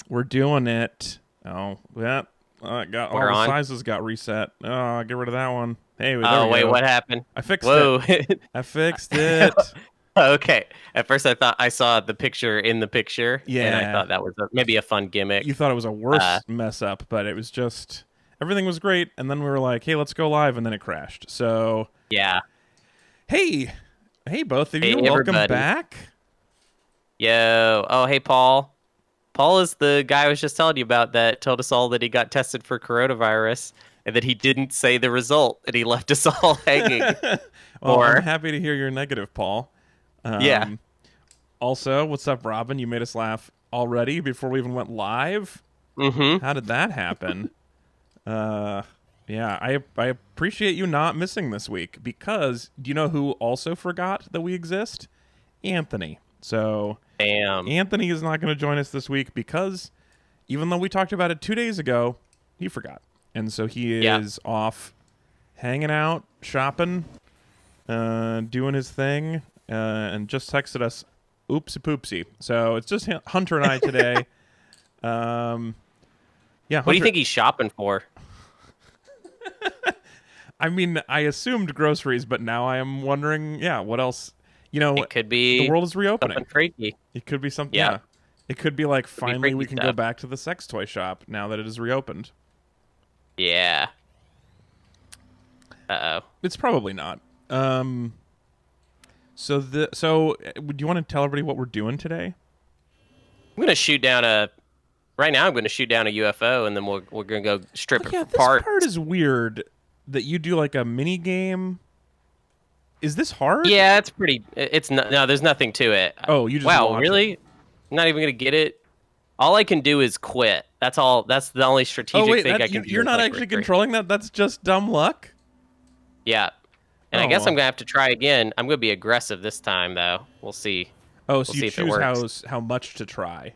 We're doing it. Oh, yeah. Got all We're the on. sizes got reset. Oh, get rid of that one. Hey, there we Wait, go. what happened? I fixed Whoa. it. I fixed it. Okay. At first, I thought I saw the picture in the picture, and I Yeah. thought that was maybe a fun gimmick. You thought it was a worse mess up, but it was just everything was great, and then we were like, "Hey, let's go live," and then it crashed. So, Yeah. hey, both of Hey, you, welcome everybody. back. Yo. Oh, hey, Paul. Paul is the guy I was just telling you about that told us all that he got tested for coronavirus and that he didn't say the result and he left us all hanging. Well, I'm happy to hear you're negative, Paul. Yeah. Also, what's up, Robin? You made us laugh already before we even went live. Mm-hmm. How did that happen? Yeah, I appreciate you not missing this week because do you know who also forgot that we exist? Anthony. So Damn. Anthony is not going to join us this week because even though we talked about it 2 days ago, he forgot. And so he is off hanging out, shopping, doing his thing, and just texted us, oopsie poopsie. So it's just Hunter and I today. Yeah. Hunter, What do you think he's shopping for? I mean, I assumed groceries, but now I am wondering, what else? You know, It could be the world is reopening. something freaky. It could be something. Yeah. Yeah. It could be like finally we freaky can go stuff. back to the sex toy shop now that it is reopened. Yeah. Uh-oh. It's probably not. So do you want to tell everybody what we're doing today? I'm gonna shoot down right now I'm gonna shoot down a UFO and then we're gonna go strip it Yeah, this apart. part is weird that you do like a mini game. Is this hard? Yeah, it's pretty no, there's nothing to it. Oh, you just Wow, watch really? I'm not even gonna get it. All I can do is quit. That's all. That's the only strategic thing I can do. You're not actually controlling that? That's just dumb luck? Yeah. And I guess I'm gonna have to try again. I'm gonna be aggressive this time though. We'll see. Oh, so you choose how much to try.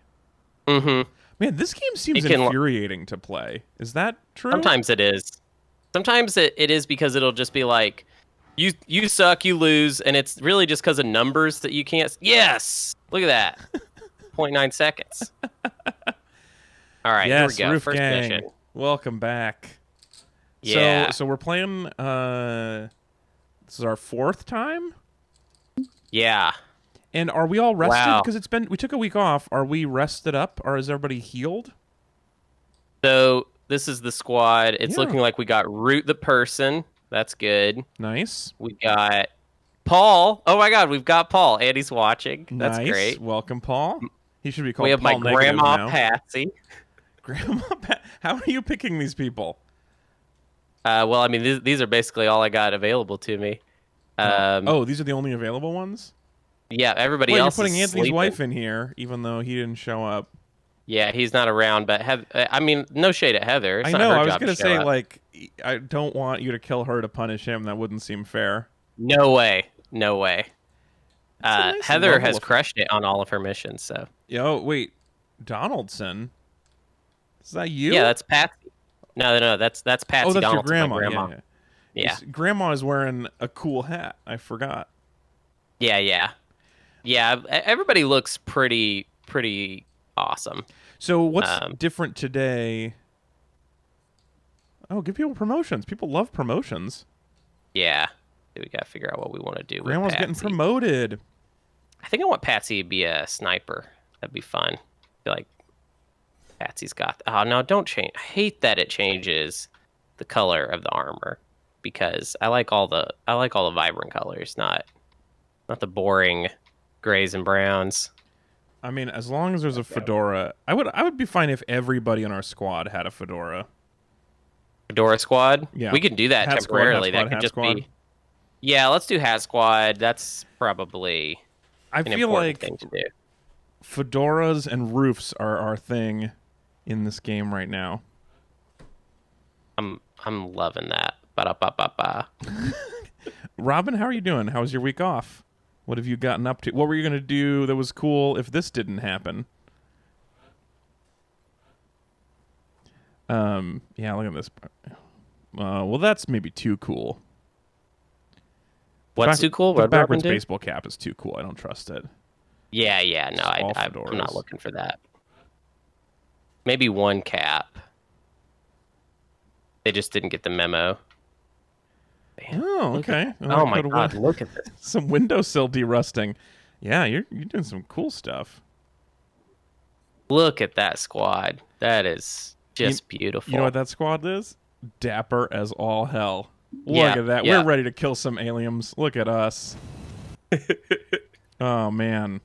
Mm-hmm. Man, this game seems infuriating to play. Is that true? Sometimes it is. Sometimes it is because it'll just be like, you suck, you lose, and it's really just because of numbers that you can't. Yes, look at that. 0.9 seconds. All right, here we go. Roof First Gang. mission. Welcome back. Yeah. So we're playing. This is our 4th time. Yeah. And are we all rested? Wow. Because we took a week off. Are we rested up, or is everybody healed? So this is the squad. It's looking like we got Root the person. That's good. Nice. We got Paul. Oh my God, we've got Paul. Andy's watching. That's great. Welcome, Paul. He should be called. We have Paul my grandma now. Patsy. Grandma Pat. How are you picking these people? Well, I mean, these are basically all I got available to me. These are the only available ones? Yeah, everybody else you're putting is Anthony's sleeping. wife in here, even though he didn't show up. Yeah, he's not around, but I mean, no shade at Heather. It's I not know. her I was job going to to say, show up. I don't want you to kill her to punish him. That wouldn't seem fair. No way. No way. Nice Heather level has of- crushed it on all of her missions, so. Oh, wait. Donaldson? Is that you? Yeah, that's Patsy. No, that's Patsy that's Donaldson, your grandma. my grandma. Yeah. Grandma is wearing a cool hat. I forgot. Yeah. Everybody looks pretty awesome. So what's different today? Oh, give people promotions. People love promotions. Yeah. We gotta figure out what we want to do. Grandma's with getting Patsy. promoted. I think I want Patsy to be a sniper. That'd be fun. I feel like Patsy's got. Oh no! Don't change. I hate that it changes the color of the armor because I like all the vibrant colors, not the boring grays and browns. I mean, as long as there's a fedora, I would be fine if everybody in our squad had a fedora. Fedora squad. Yeah, we can do that hat temporarily. Squad, that could hat just squad. be. Yeah, let's do Hat Squad. That's probably I an feel important like thing to do. fedoras and roofs are our thing in this game right now. I'm loving that. Ba-da-ba-ba-ba. Robin, how are you doing? How was your week off? What have you gotten up to? What were you going to do that was cool if this didn't happen? Yeah, look at this. Well, that's maybe too cool. What's too cool? The What backwards do? baseball cap is too cool. I don't trust it. Yeah, no, I'm not looking for that. Maybe one cap. They just didn't get the memo. Man, oh, okay. Oh my god, look at this. Some windowsill derusting. Yeah, you're doing some cool stuff. Look at that squad. That is just beautiful. You know what that squad is? Dapper as all hell. Look at that. Yeah. We're ready to kill some aliens. Look at us. Oh, man.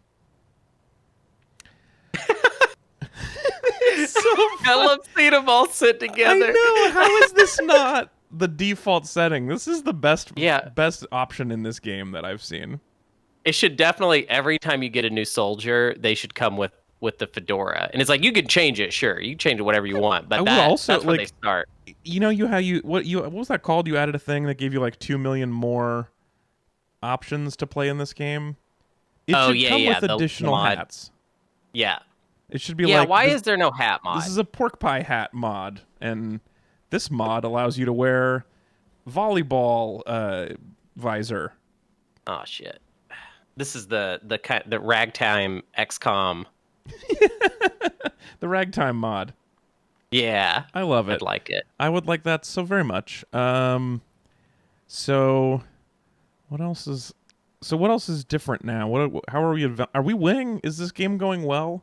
I love seeing them all sit together. I know. How is this not the default setting? This is the best option in this game that I've seen. It should definitely, every time you get a new soldier, they should come with the fedora. And it's like, you can change it, sure. You can change it whatever you want, but that's where they start. You know what was that called? You added a thing that gave you like 2 million more options to play in this game. It should come with additional hats. Yeah. It should be like, why is there no hat mod? This is a pork pie hat mod, and this mod allows you to wear volleyball visor. Oh shit! This is the Ragtime XCOM. The Ragtime mod. Yeah, I love it. I'd like it. I would like that so very much. So what else is different now? How are we? Are we winning? Is this game going well?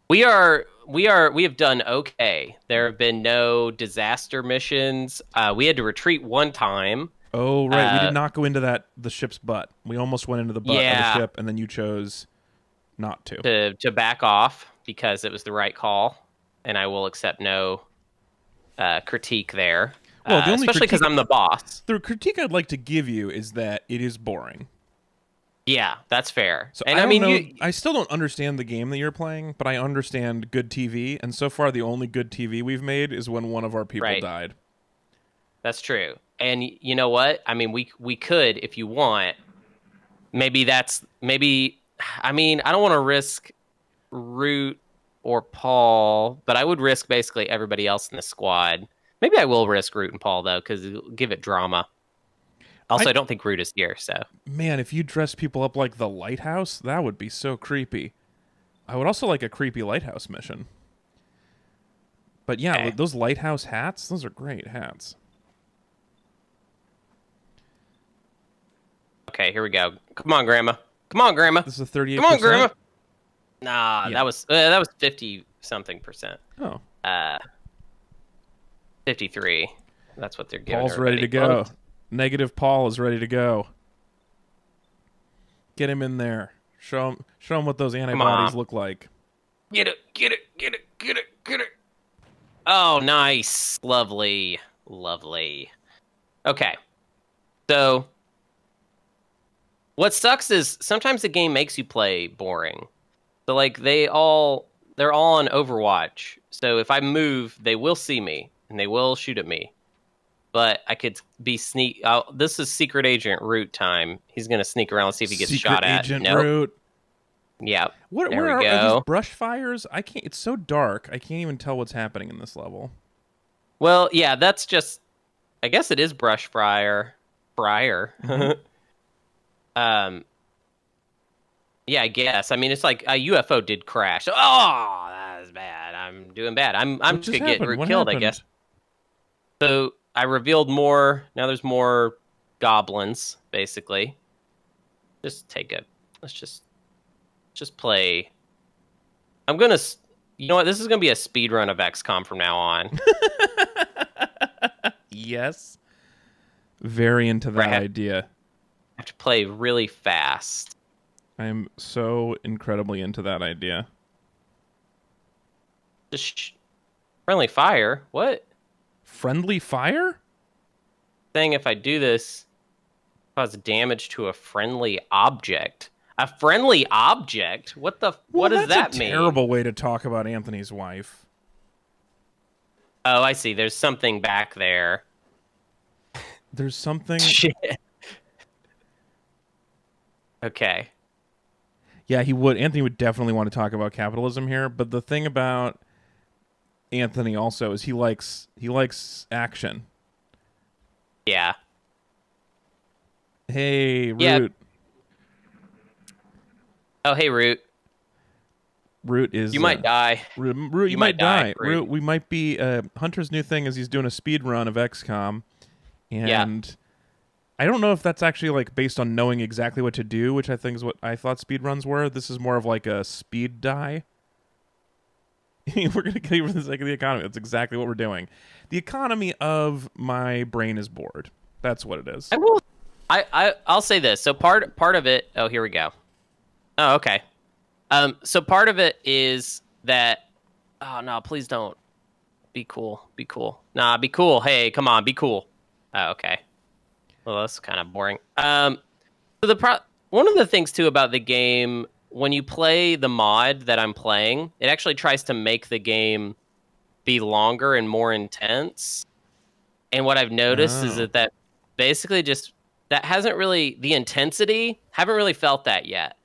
We have done okay. There have been no disaster missions. We had to retreat one time. Oh, right. We did not go into the ship's butt. We almost went into the butt of the ship, and then you chose not to. To back off because it was the right call, and I will accept no critique there. Well, the only especially because I'm the boss. The critique I'd like to give you is that it is boring. Yeah, that's fair. So and I still don't understand the game that you're playing, but I understand good TV. And so far, the only good TV we've made is when one of our people died. That's true. And you know what? I mean, we could, if you want. I mean, I don't want to risk Root or Paul, but I would risk basically everybody else in the squad. Maybe I will risk Root and Paul though, because it'll give it drama. Also, I don't think Root is here, so... Man, if you dress people up like the lighthouse, that would be so creepy. I would also like a creepy lighthouse mission. But yeah, those lighthouse hats, those are great hats. Okay, here we go. Come on, Grandma. Come on, Grandma. This is a 38%? Come on, Grandma. Nah, that was 50-something%. Oh. 53. That's what they're giving Paul's ready to go. Negative Paul is ready to go. Get him in there. Show him what those antibodies look like. Get it. Oh, nice. Lovely. Okay. So, what sucks is sometimes the game makes you play boring. So, like, they're all on Overwatch. So if I move, they will see me, and they will shoot at me. But I could be this is Secret Agent Root time. He's going to sneak around and see if he gets shot at. Secret Agent Root. Yeah. Where are these brush fires? I can't. It's so dark. I can't even tell what's happening in this level. Well, yeah, that's just. I guess it is brush fryer. Mm-hmm. Yeah, I guess. I mean, it's like a UFO did crash. Oh, that is bad. I'm doing bad. I'm just gonna get Root killed, I guess. So I revealed more. Now there's more goblins, basically. Let's just play. I'm gonna. You know what? This is gonna be a speedrun of XCOM from now on. Yes. Very into that idea. I have to play really fast. I am so incredibly into that idea. Just friendly fire? What? Friendly fire? Saying if I do this, cause damage to a friendly object. A friendly object? What the? What does that mean? That's a terrible way to talk about Anthony's wife. Oh, I see. There's something back there. There's something. Shit. Okay. Yeah, he would. Anthony would definitely want to talk about capitalism here. But the thing about Anthony also is he likes action. Yeah. Hey, Yeah. Root. Oh, hey, Root. Root is... You might die. Root, you might die. Root, we might be... Hunter's new thing is he's doing a speed run of XCOM. And I don't know if that's actually like based on knowing exactly what to do, which I think is what I thought speed runs were. This is more of like a speed die. We're going to get for the sake of the economy. That's exactly what we're doing. The economy of my brain is bored. That's what it is. I'll say this. So part of it. Oh, here we go. Oh, okay. So part of it is that. Oh no! Please don't. Be cool. Be cool. Nah, be cool. Hey, come on, be cool. Oh, okay. Well, that's kind of boring. So one of the things too about the game, when you play the mod that I'm playing, it actually tries to make the game be longer and more intense. And what I've noticed is that basically just that hasn't really the intensity. Haven't really felt that yet.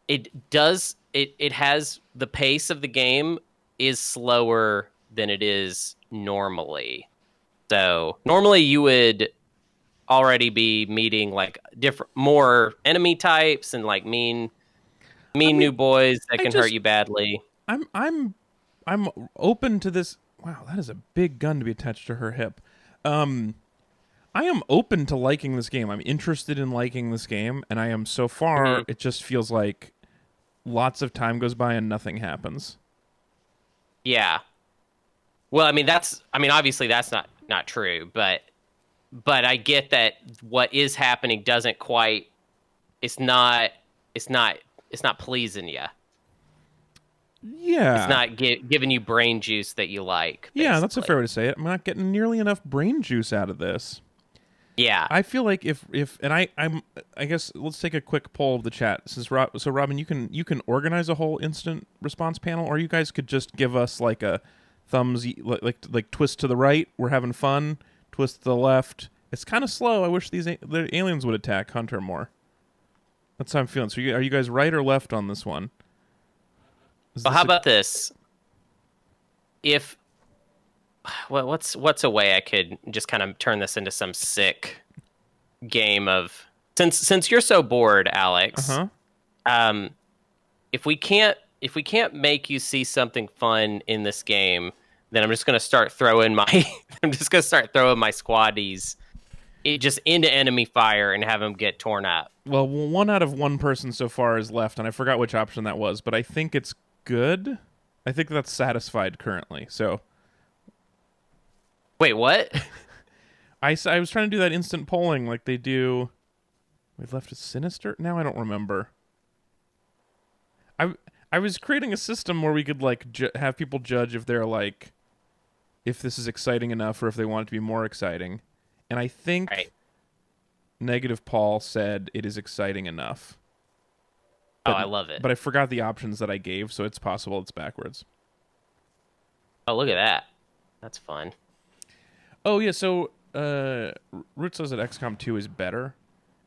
It does. It has the pace of the game is slower than it is normally. So normally you would already be meeting like more enemy types and like mean new boys that can hurt you badly. I'm open to this. Wow, that is a big gun to be attached to her hip. I am open to liking this game. I'm interested in liking this game, and I am so far. It just feels like lots of time goes by and nothing happens. Yeah. Well, I mean obviously that's not true, but I get that what is happening doesn't quite. It's not pleasing you. Yeah. It's not giving you brain juice that you like. Basically. Yeah, that's a fair way to say it. I'm not getting nearly enough brain juice out of this. Yeah. I feel like if and I guess let's take a quick poll of the chat. So Robin, you can organize a whole instant response panel, or you guys could just give us like a thumbs like twist to the right. We're having fun. Twist to the left. It's kind of slow. I wish the aliens would attack Hunter more. That's how I'm feeling. So are you guys right or left on this one? Well, how about this? What's a way I could just kind of turn this into some sick game of since you're so bored, Alex. If we can't make you see something fun in this game, then I'm just gonna start throwing my squaddies just into enemy fire and have them get torn up. Well, one out of one person so far is left, and I forgot which option that was, but I think it's good. I think that's satisfied currently. So. Wait, what? I was trying to do that instant polling like they do. We left it sinister? Now I don't remember. I was creating a system where we could like have people judge if they're like if this is exciting enough or if they want it to be more exciting. And I think Negative Paul said it is exciting enough. But, I love it. But I forgot the options that I gave, so it's possible it's backwards. Oh, look at that. That's fun. Oh, yeah, so Root says that XCOM 2 is better.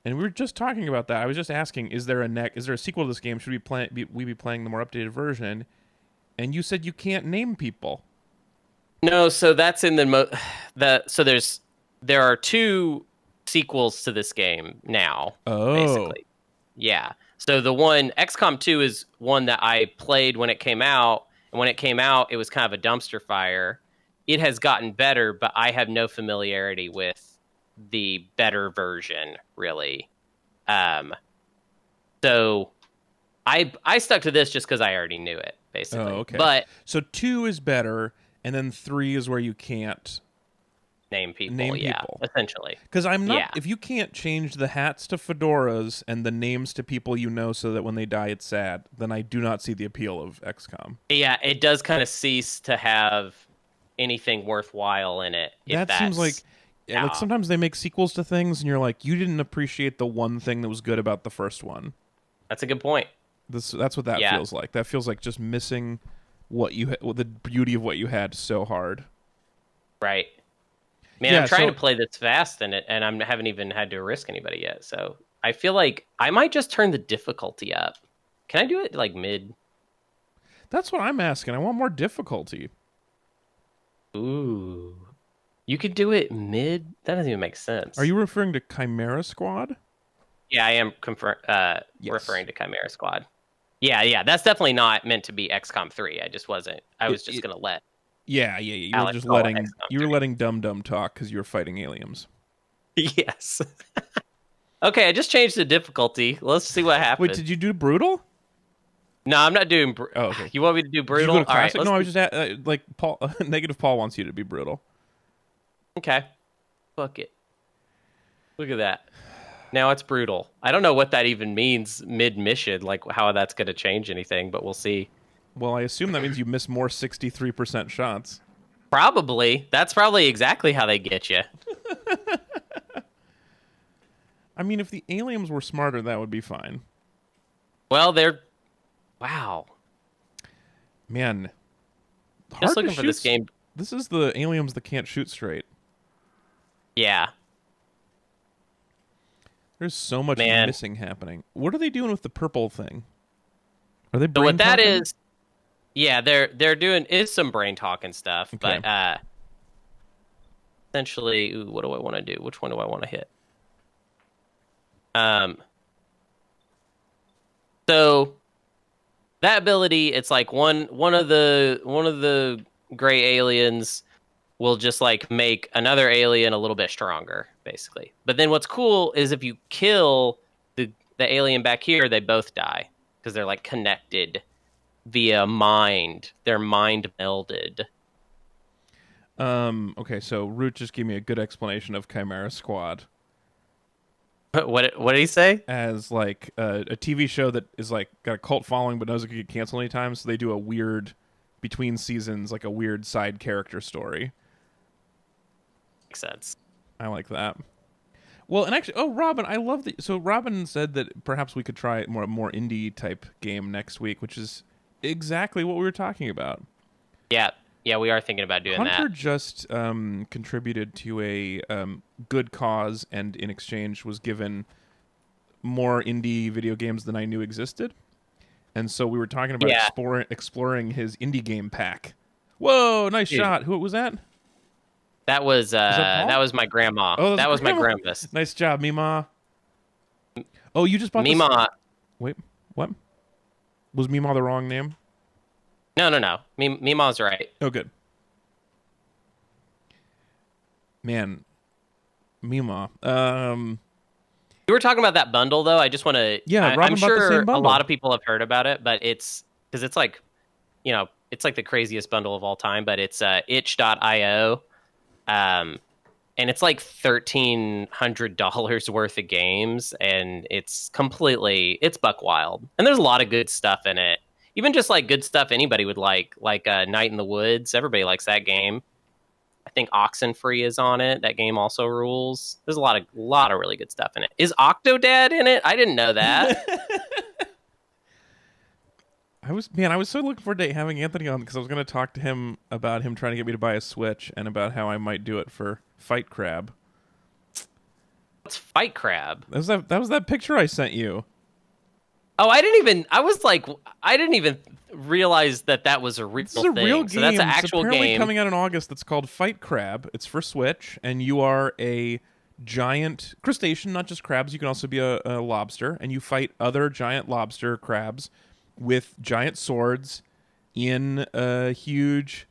And we were just talking about that. I was just asking, is there a sequel to this game? Should we be playing the more updated version? And you said you can't name people. No, so that's in there are 2 sequels to this game now. Oh. Basically. Yeah. So the one XCOM 2 is one that I played when it came out, and when it came out, it was kind of a dumpster fire. It has gotten better, but I have no familiarity with the better version, really. So I stuck to this just because I already knew it, basically. Oh, okay. But so 2 is better, and then 3 is where you can't name people. Essentially. Because I'm not. Yeah. If you can't change the hats to fedoras and the names to people you know, so that when they die it's sad, then I do not see the appeal of XCOM. Yeah, it does kind of cease to have anything worthwhile in it. That seems like sometimes they make sequels to things, and you're like, you didn't appreciate the one thing that was good about the first one. That's a good point. That's what that feels like. That feels like just missing the beauty of what you had so hard. Right. Man, I'm trying to play this fast and I haven't even had to risk anybody yet. So I feel like I might just turn the difficulty up. Can I do it like mid? That's what I'm asking. I want more difficulty. Ooh. You could do it mid? That doesn't even make sense. Are you referring to Chimera Squad? Yeah, I am referring to Chimera Squad. Yeah, that's definitely not meant to be XCOM 3. I just wasn't. I was just gonna let. Yeah. You were Alex just call it letting XCOM 3. Dum Dum talk because you were fighting aliens. Yes. Okay, I just changed the difficulty. Let's see what happens. Wait, did you do brutal? No, I'm not doing. Oh, okay. You want me to do brutal? Did you go to All right. classic? No, I was just like Paul. Negative Paul wants you to be brutal. Okay. Fuck it. Look at that. Now it's brutal. I don't know what that even means mid-mission, like how that's going to change anything, but we'll see. Well, I assume that means you miss more 63% shots. Probably. That's probably exactly how they get you. I mean, if the aliens were smarter, that would be fine. Well, they're... Wow. Man. Just looking for this game. This is the aliens that can't shoot straight. Yeah. There's so much missing happening. What are they doing with the purple thing? Are they brain So what that talking? is... Yeah, they're doing some brain talk and stuff, okay. but essentially, what do I want to do? Which one do I want to hit? So that ability, it's like one of the gray aliens will just like make another alien a little bit stronger, basically. But then what's cool is if you kill the alien back here, they both die because they're like connected via mind. They're mind melded. Okay, so Root just gave me a good explanation of Chimera Squad. What did he say? As like a TV show that is like got a cult following but knows it could get canceled anytime, so they do a weird between seasons, like a weird side character story. Makes sense. I like that. Well, and actually, Robin, I love that. So Robin said that perhaps we could try more indie type game next week, which is exactly what we were talking about. Yeah, we are thinking about doing that. Hunter just contributed to a good cause, and in exchange was given more indie video games than I knew existed. And so we were talking about exploring his indie game pack. Whoa, nice shot. Who was that? That was my grandma. Oh, that was my grandma's. Nice job, Mima. Oh, you just bought Mima. Wait, what? Was Mima the wrong name? No. Mima's right. Oh, good. Man, Mima. You were talking about that bundle, though. I just want to... Yeah, I'm sure a lot of people have heard about it, but it's... Because it's like, it's like the craziest bundle of all time, but it's itch.io. And it's like $1,300 worth of games, and it's buck wild. And there's a lot of good stuff in it. Even just like good stuff anybody would like Night in the Woods. Everybody likes that game. I think Oxenfree is on it. That game also rules. There's a lot of really good stuff in it. Is Octodad in it? I didn't know that. I was so looking forward to having Anthony on because I was going to talk to him about him trying to get me to buy a Switch and about how I might do it for Fight Crab. What's Fight Crab? That was that picture I sent you. Oh, I didn't even realize that was a real thing. It's a real game. So that's an actual game coming out in August. That's called Fight Crab. It's for Switch, and you are a giant crustacean, not just crabs. You can also be a lobster, and you fight other giant lobster crabs with giant swords in a huge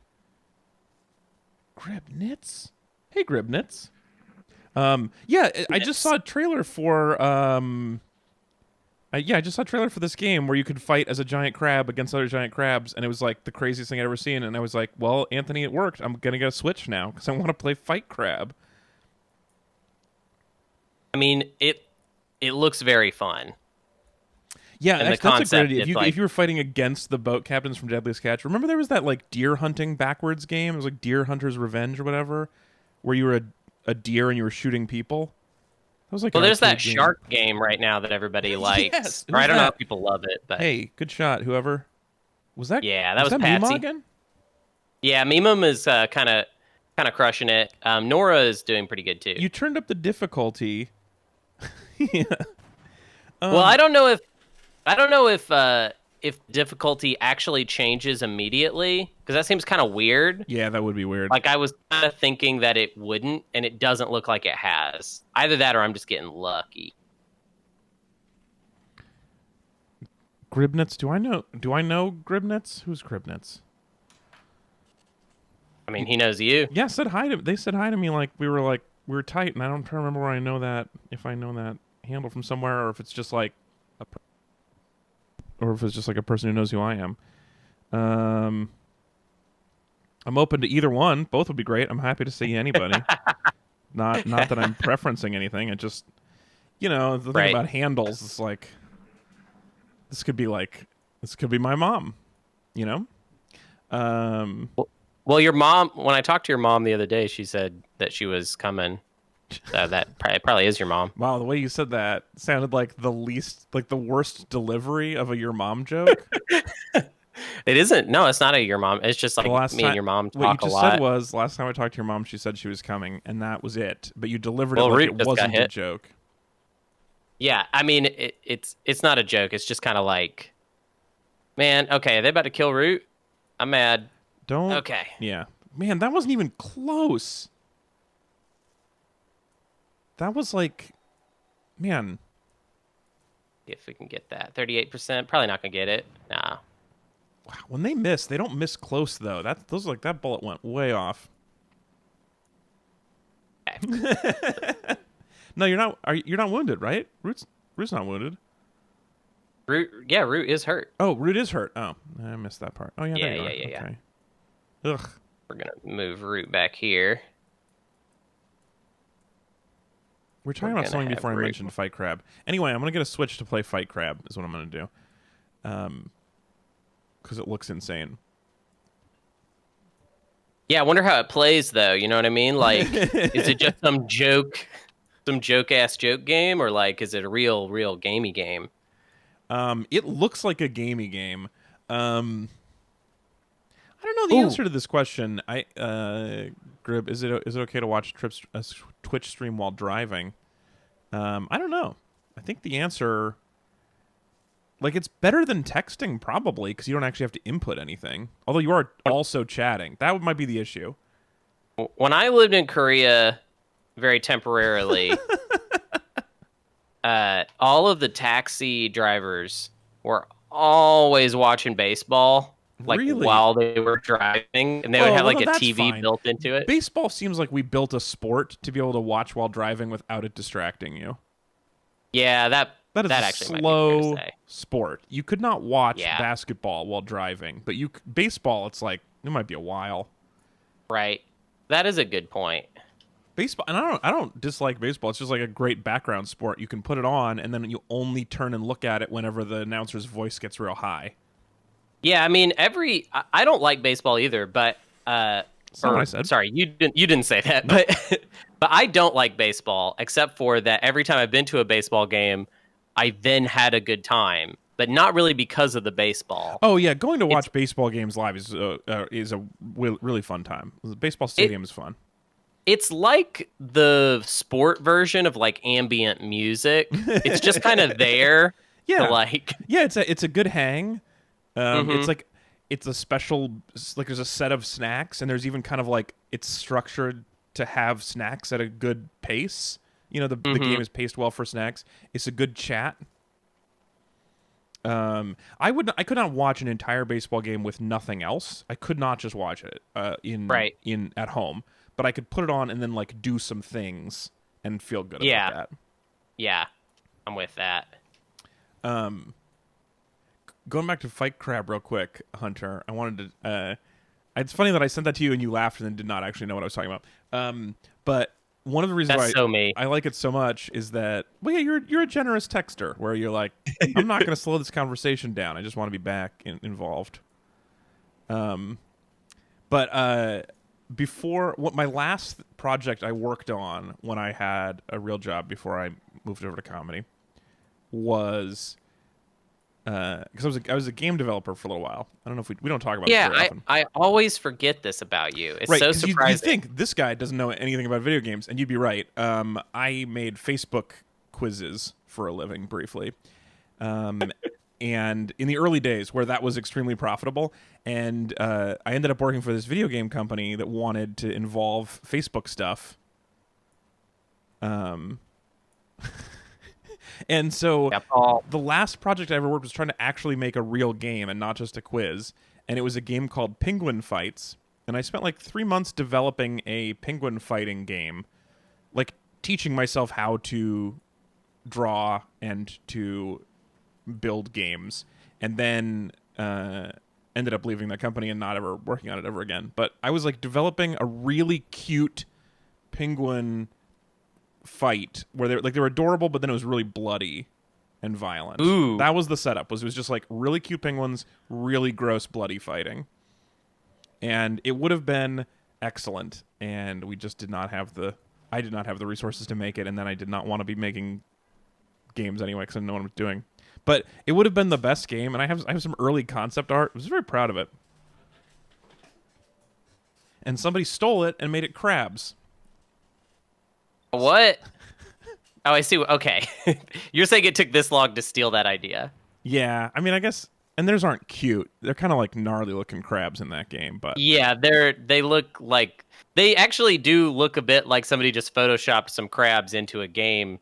Grib Nuts. Hey, Grib Nuts. I just saw a trailer for I just saw a trailer for this game where you could fight as a giant crab against other giant crabs, and it was like the craziest thing I'd ever seen. And I was like, well, Anthony, it worked. I'm going to get a Switch now because I want to play Fight Crab. I mean, it looks very fun. Yeah, that's a great idea. If you were fighting against the boat captains from Deadliest Catch, remember there was that like deer hunting backwards game? It was like Deer Hunter's Revenge or whatever, where you were a deer and you were shooting people. That was like there's that shark game right now that everybody likes. Yes, or I don't know if people love it, but hey, good shot, whoever. Was that? Yeah, that was Patsy. Mima again? Yeah, Mima is kind of crushing it. Nora is doing pretty good too. You turned up the difficulty. Yeah. Well, I don't know if difficulty actually changes immediately, because that seems kind of weird. Yeah, that would be weird. Like, I was kind of thinking that it wouldn't, and it doesn't look like it has. Either that or I'm just getting lucky. Grib Nuts. Do I know Grib Nuts? Who's Grib Nuts? I mean, he knows you. Yeah, they said hi to me like we were tight, and I don't remember where I know that, if I know that handle from somewhere, or if it's just like a person who knows who I am. I'm open to either one. Both would be great. I'm happy to see anybody. Not that I'm preferencing anything. It just, the thing about handles is like, this could be my mom, Well, your mom, when I talked to your mom the other day, she said that she was coming. So that probably is your mom. Wow, the way you said that sounded like the worst delivery of a your mom joke. It isn't. No, it's not a your mom. It's just like me and your mom talk a lot. What you just said was, last time I talked to your mom, she said she was coming, and that was it. But you delivered it like it wasn't a joke. Yeah, I mean, it's not a joke. It's just kind of like, man, okay, are they about to kill Root? I'm mad. Okay. Yeah. Man, that wasn't even close. That was like, man. If we can get that. 38%. Probably not going to get it. Nah. Wow. When they miss, they don't miss close, though. That bullet went way off. Okay. No, you're not. You're not wounded, right? Root's not wounded. Root is hurt. Oh, Root is hurt. Oh, I missed that part. Oh, yeah, there you are. Yeah. Okay. Ugh. We're going to move Root back here. We're talking about something before I mentioned Fight Crab. Anyway, I'm going to get a Switch to play Fight Crab is what I'm going to do. Because it looks insane. Yeah, I wonder how it plays, though. You know what I mean? Like, is it just some joke-ass joke game? Or, like, is it a real gamey game? It looks like a gamey game. I don't know the answer to this question. Grib, is it okay to watch a Twitch stream while driving? I don't know. I think the answer, like, it's better than texting probably because you don't actually have to input anything. Although you are also chatting. That might be the issue. When I lived in Korea, very temporarily, all of the taxi drivers were always watching baseball. Like, really? While they were driving, and they would have like a TV built into it. Baseball seems like we built a sport to be able to watch while driving without it distracting you. Yeah, that is that a actually slow might be fair to say. Sport. You could not watch basketball while driving, but baseball, it's like it might be a while. Right. That is a good point. Baseball, and I don't dislike baseball. It's just like a great background sport. You can put it on, and then you only turn and look at it whenever the announcer's voice gets real high. Yeah, I mean, I don't like baseball either, but That's not what I said. Sorry, you didn't say that, but but I don't like baseball, except for that every time I've been to a baseball game, I then had a good time, but not really because of the baseball. Oh yeah, going to watch baseball games live is a really fun time. The baseball stadium is fun. It's like the sport version of like ambient music. It's just kind of there. Yeah, Yeah, it's a good hang. It's a special, like, there's a set of snacks, and there's even kind of like it's structured to have snacks at a good pace. The game is paced well for snacks. It's a good chat. I could not watch an entire baseball game with nothing else. I could not just watch it at home, but I could put it on and then like do some things and feel good about that. Yeah, I'm with that. Going back to Fight Crab real quick, Hunter, I wanted to... it's funny that I sent that to you and you laughed and then did not actually know what I was talking about. But one of the reasons why I like it so much is that... Well, yeah, you're a generous texter, where you're like, I'm not going to slow this conversation down. I just want to be back involved. Before... my last project I worked on when I had a real job before I moved over to comedy was... because I was a game developer for a little while. I don't know if we don't talk about this very often. I always forget this about you. It's right, so surprising. You think this guy doesn't know anything about video games, and you'd be right. I made Facebook quizzes for a living briefly. And in the early days where that was extremely profitable, and I ended up working for this video game company that wanted to involve Facebook stuff. And so Yeah, Paul. the last project I ever worked was trying to actually make a real game and not just a quiz. And it was a game called Penguin Fights. And I spent like 3 months developing a penguin fighting game, like teaching myself how to draw and to build games. And then ended up leaving that company and not ever working on it ever again. But I was like developing a really cute penguin fight where they were adorable, but then it was really bloody and violent. Ooh. That was the setup. It was just like really cute penguins, really gross bloody fighting. And it would have been excellent, and we just did not have I did not have the resources to make it, and then I did not want to be making games anyway because I didn't know what I was doing. But it would have been the best game, and I have some early concept art. I was very proud of it. And somebody stole it and made it crabs. What? Oh, I see. Okay. You're saying it took this long to steal that idea. Yeah, I mean, I guess, and theirs aren't cute. They're kind of like gnarly looking crabs in that game, but Yeah, they look like they actually do look a bit like somebody just photoshopped some crabs into a game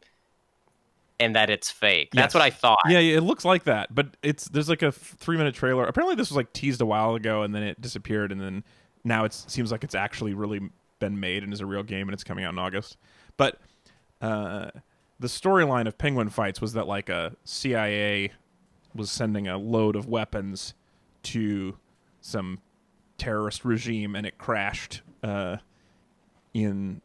and that it's fake. That's Yes. what I thought. Yeah, it looks like that, but there's like a 3-minute trailer. Apparently this was like teased a while ago and then it disappeared, and then now it seems like it's actually really been made and is a real game, and it's coming out in August. But the storyline of Penguin Fights was that like a CIA was sending a load of weapons to some terrorist regime, and it crashed in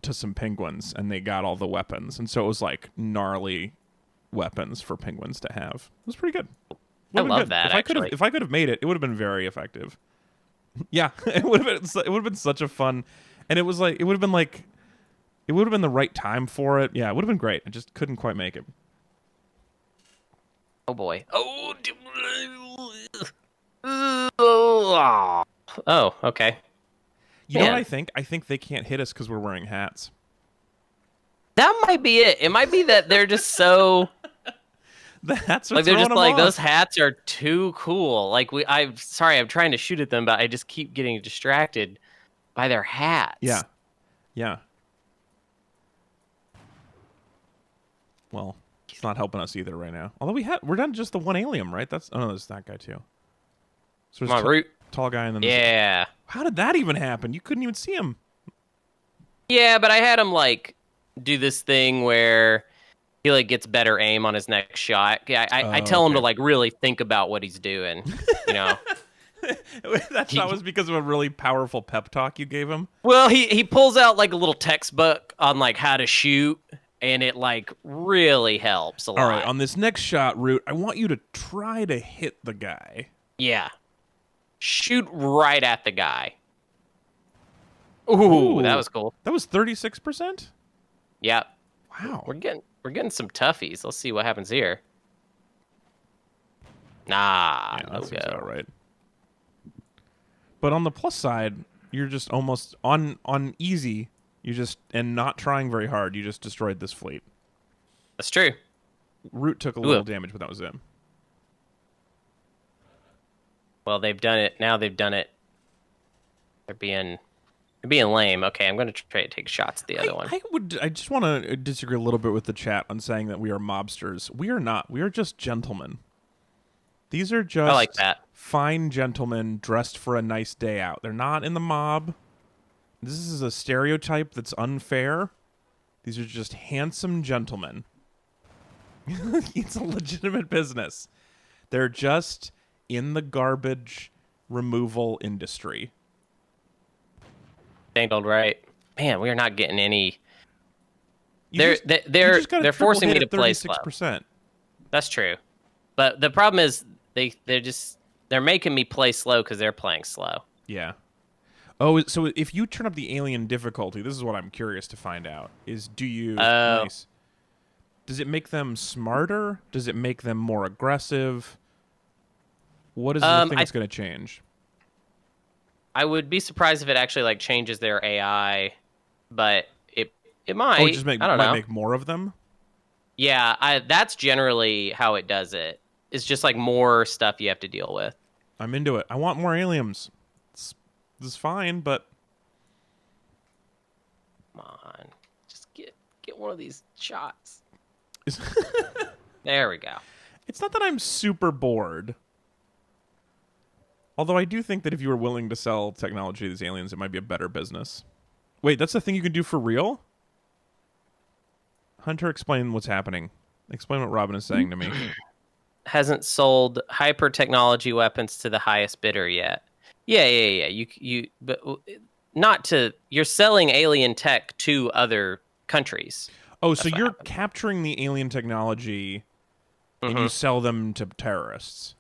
to some penguins, and they got all the weapons, and so it was like gnarly weapons for penguins to have. It was pretty good. I love that. If I could have made it, it would have been very effective. Yeah, it would have been such a fun, and it would have been the right time for it. Yeah, it would have been great. I just couldn't quite make it. Oh boy. Oh, okay. You know what I think? I think they can't hit us because we're wearing hats. That might be it. It might be that they're just so The hats are like they're throwing just them like off. those hats are too cool. Like I'm trying to shoot at them, but I just keep getting distracted by their hats. Yeah. Yeah. Well, it's not helping us either right now. Although we're done just the one alien, right? Oh no, there's that guy too. So Come on, Root. Tall guy and then there's Yeah. How did that even happen? You couldn't even see him. Yeah, but I had him like do this thing where he like gets better aim on his next shot. Yeah, I tell him to like really think about what he's doing. You know. That was because of a really powerful pep talk you gave him. Well, he pulls out like a little textbook on like how to shoot, and it like really helps a lot. All right, on this next shot, Root, I want you to try to hit the guy. Yeah. Shoot right at the guy. Ooh, that was cool. That was 36%? Yeah. Wow. We're getting some toughies. Let's see what happens here. Nah, Yeah, no that seems go. about right. But on the plus side, you're just almost on easy. And not trying very hard. You just destroyed this fleet. That's true. Root took a little damage, but that was it. Well, they've done it. Now they've done it. They're being lame. Okay, I'm going to try to take shots at the other one. I just want to disagree a little bit with the chat on saying that we are mobsters. We are not. We are just gentlemen. These are just I like that. Fine gentlemen dressed for a nice day out. They're not in the mob. This is a stereotype that's unfair. These are just handsome gentlemen. It's a legitimate business. They're just in the garbage removal industry. Dangled right. Man, we are not getting any. You They're forcing me to play 36%. slow. That's true, but the problem is they're making me play slow because they're playing slow. Yeah. Oh, so if you turn up the alien difficulty, this is what I'm curious to find out: does it make them smarter? Does it make them more aggressive? What is the thing that's going to change? I would be surprised if it actually like changes their AI, but it might. Oh, it just I don't know. make more of them? Yeah, that's generally how it does it. It's just like more stuff you have to deal with. I'm into it. I want more aliens. This is fine, but Come on, just get one of these shots. There we go. It's not that I'm super bored. Although I do think that if you were willing to sell technology to these aliens, it might be a better business. Wait, that's the thing you can do for real? Hunter, explain what's happening. Explain what Robin is saying to me. Hasn't sold hyper technology weapons to the highest bidder yet. Yeah. But not to. You're selling alien tech to other countries. Oh, so you're capturing the alien technology, and you sell them to terrorists.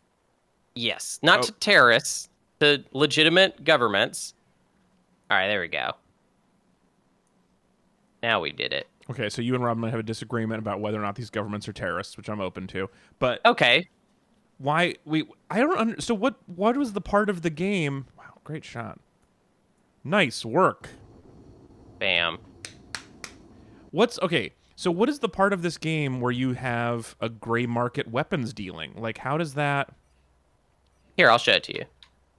Yes, not to terrorists, to legitimate governments. All right, there we go. Now we did it. Okay, so you and Robin might have a disagreement about whether or not these governments are terrorists, which I'm open to. But okay, why? I don't. So what? What was the part of the game? Wow, great shot. Nice work. Bam. Okay? So what is the part of this game where you have a gray market weapons dealing? Like, how does that? Here, I'll show it to you.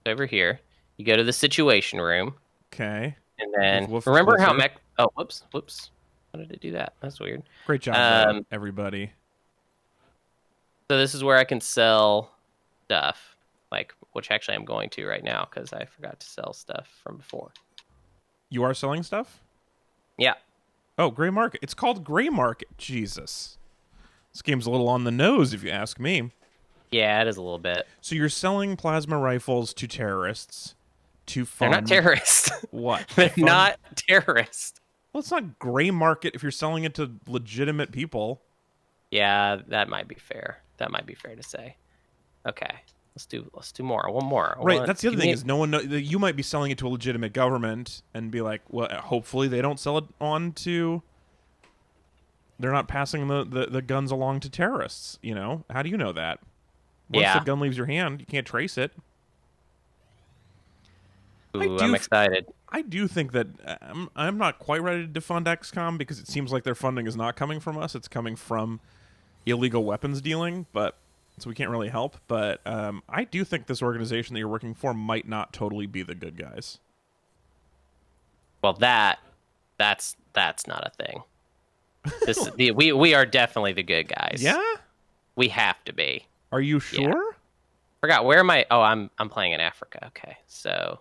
Over here, you go to the situation room. Okay. And then remember how Oh, whoops. How did it do that? That's weird. Great job, everybody. So this is where I can sell stuff, like which actually I'm going to right now because I forgot to sell stuff from before. You are selling stuff? Yeah. Oh, gray market. It's called gray market. Jesus. This game's a little on the nose, if you ask me. Yeah, it is a little bit. So you're selling plasma rifles to terrorists to fund... They're not terrorists. What? They're not terrorists. Well, it's not gray market if you're selling it to legitimate people. Yeah, that might be fair. That might be fair to say. Okay, let's do more. One more. Right. That's the other thing is no one you might be selling it to a legitimate government and be like, well, hopefully they don't sell it on to. They're not passing the guns along to terrorists. You know, how do you know that? Once the gun leaves your hand, you can't trace it. Ooh, I'm excited. I do think that I'm not quite ready to defund XCOM because it seems like their funding is not coming from us. It's coming from illegal weapons dealing, so we can't really help. But I do think this organization that you're working for might not totally be the good guys. Well, that's not a thing. We are definitely the good guys. Yeah? We have to be. Are you sure? Yeah. Forgot where am I? Oh, I'm playing in Africa. Okay, so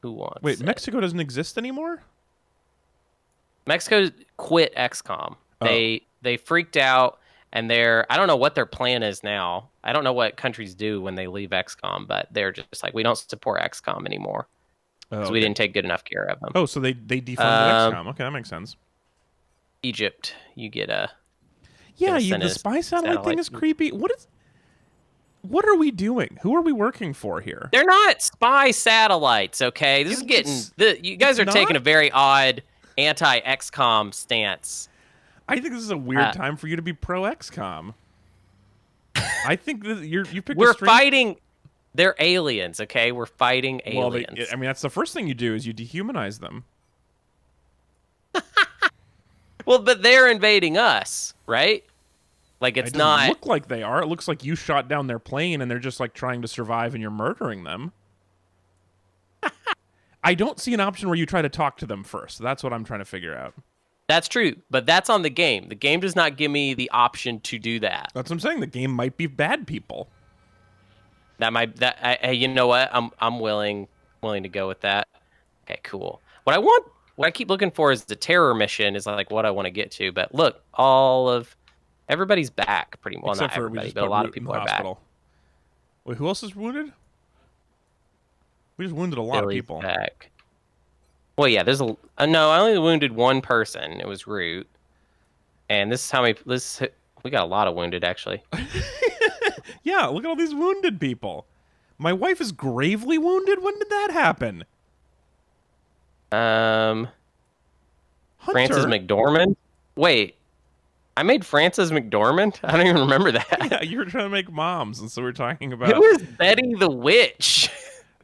who wants? Wait, Mexico doesn't exist anymore? Mexico quit XCOM. Oh. They freaked out, and I don't know what their plan is now. I don't know what countries do when they leave XCOM, but they're just like, we don't support XCOM anymore because we didn't take good enough care of them. Oh, so they defunded XCOM. Okay, that makes sense. Egypt, you get a the spy satellite thing is creepy. What are we doing? Who are we working for here? They're not spy satellites, okay? This is getting... you guys are taking a very odd anti-XCOM stance. I think this is a weird time for you to be pro-XCOM. I think that you picked We're fighting... They're aliens, okay? We're fighting aliens. Well, I mean, that's the first thing you do is you dehumanize them. Well, but they're invading us, right? Like, it doesn't look like they are. It looks like you shot down their plane and they're just like trying to survive and you're murdering them. I don't see an option where you try to talk to them first. That's what I'm trying to figure out. That's true, but that's on the game. The game does not give me the option to do that. That's what I'm saying. The game might be bad people. Hey, you know what? I'm willing to go with that. Okay, cool. What I keep looking for is the terror mission is like what I want to get to. But look, everybody's back pretty well. Except not everybody, but a lot of people are hospital. Back. Wait, who else is wounded? We just wounded a lot of people. Back. Well, yeah, there's no. I only wounded one person. It was Root, and this is how many. We got a lot of wounded actually. Yeah, look at all these wounded people. My wife is gravely wounded. When did that happen? Hunter? Frances McDormand? Wait. I made Frances McDormand? I don't even remember that. Yeah, you were trying to make moms, and so we're talking about... Who is Betty the Witch?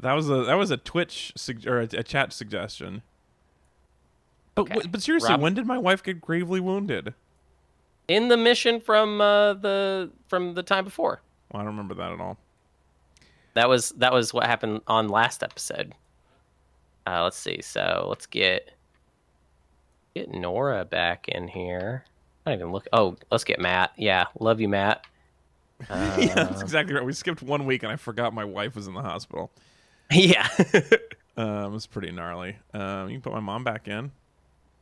That was a Twitch or a chat suggestion. But seriously, when did my wife get gravely wounded? In the mission from the time before. Well, I don't remember that at all. That was what happened on last episode. Let's see. So let's get Nora back in here. I don't even look. Oh, let's get Matt. Yeah, love you, Matt. Yeah, that's exactly right. We skipped 1 week, and I forgot my wife was in the hospital. Yeah. It was pretty gnarly. You can put my mom back in.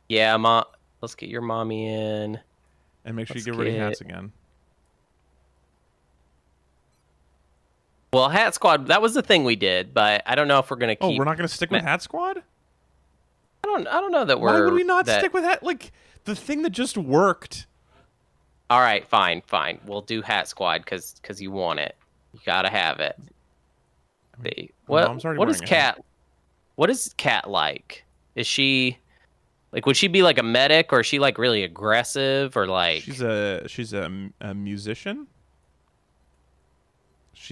Yeah, mom. Let's get your mommy in. And make sure you get rid of hats again. Well, Hat Squad, that was the thing we did, but I don't know if we're gonna keep. Oh, we're not gonna stick with Hat Squad? I don't know that we're. Why would we not stick with that? Like the thing that just worked. All right, fine. We'll do Hat Squad because you want it. You gotta have it. What is Cat? What is Cat like? Is she like? Would she be like a medic, or is she like really aggressive, or like? She's a musician.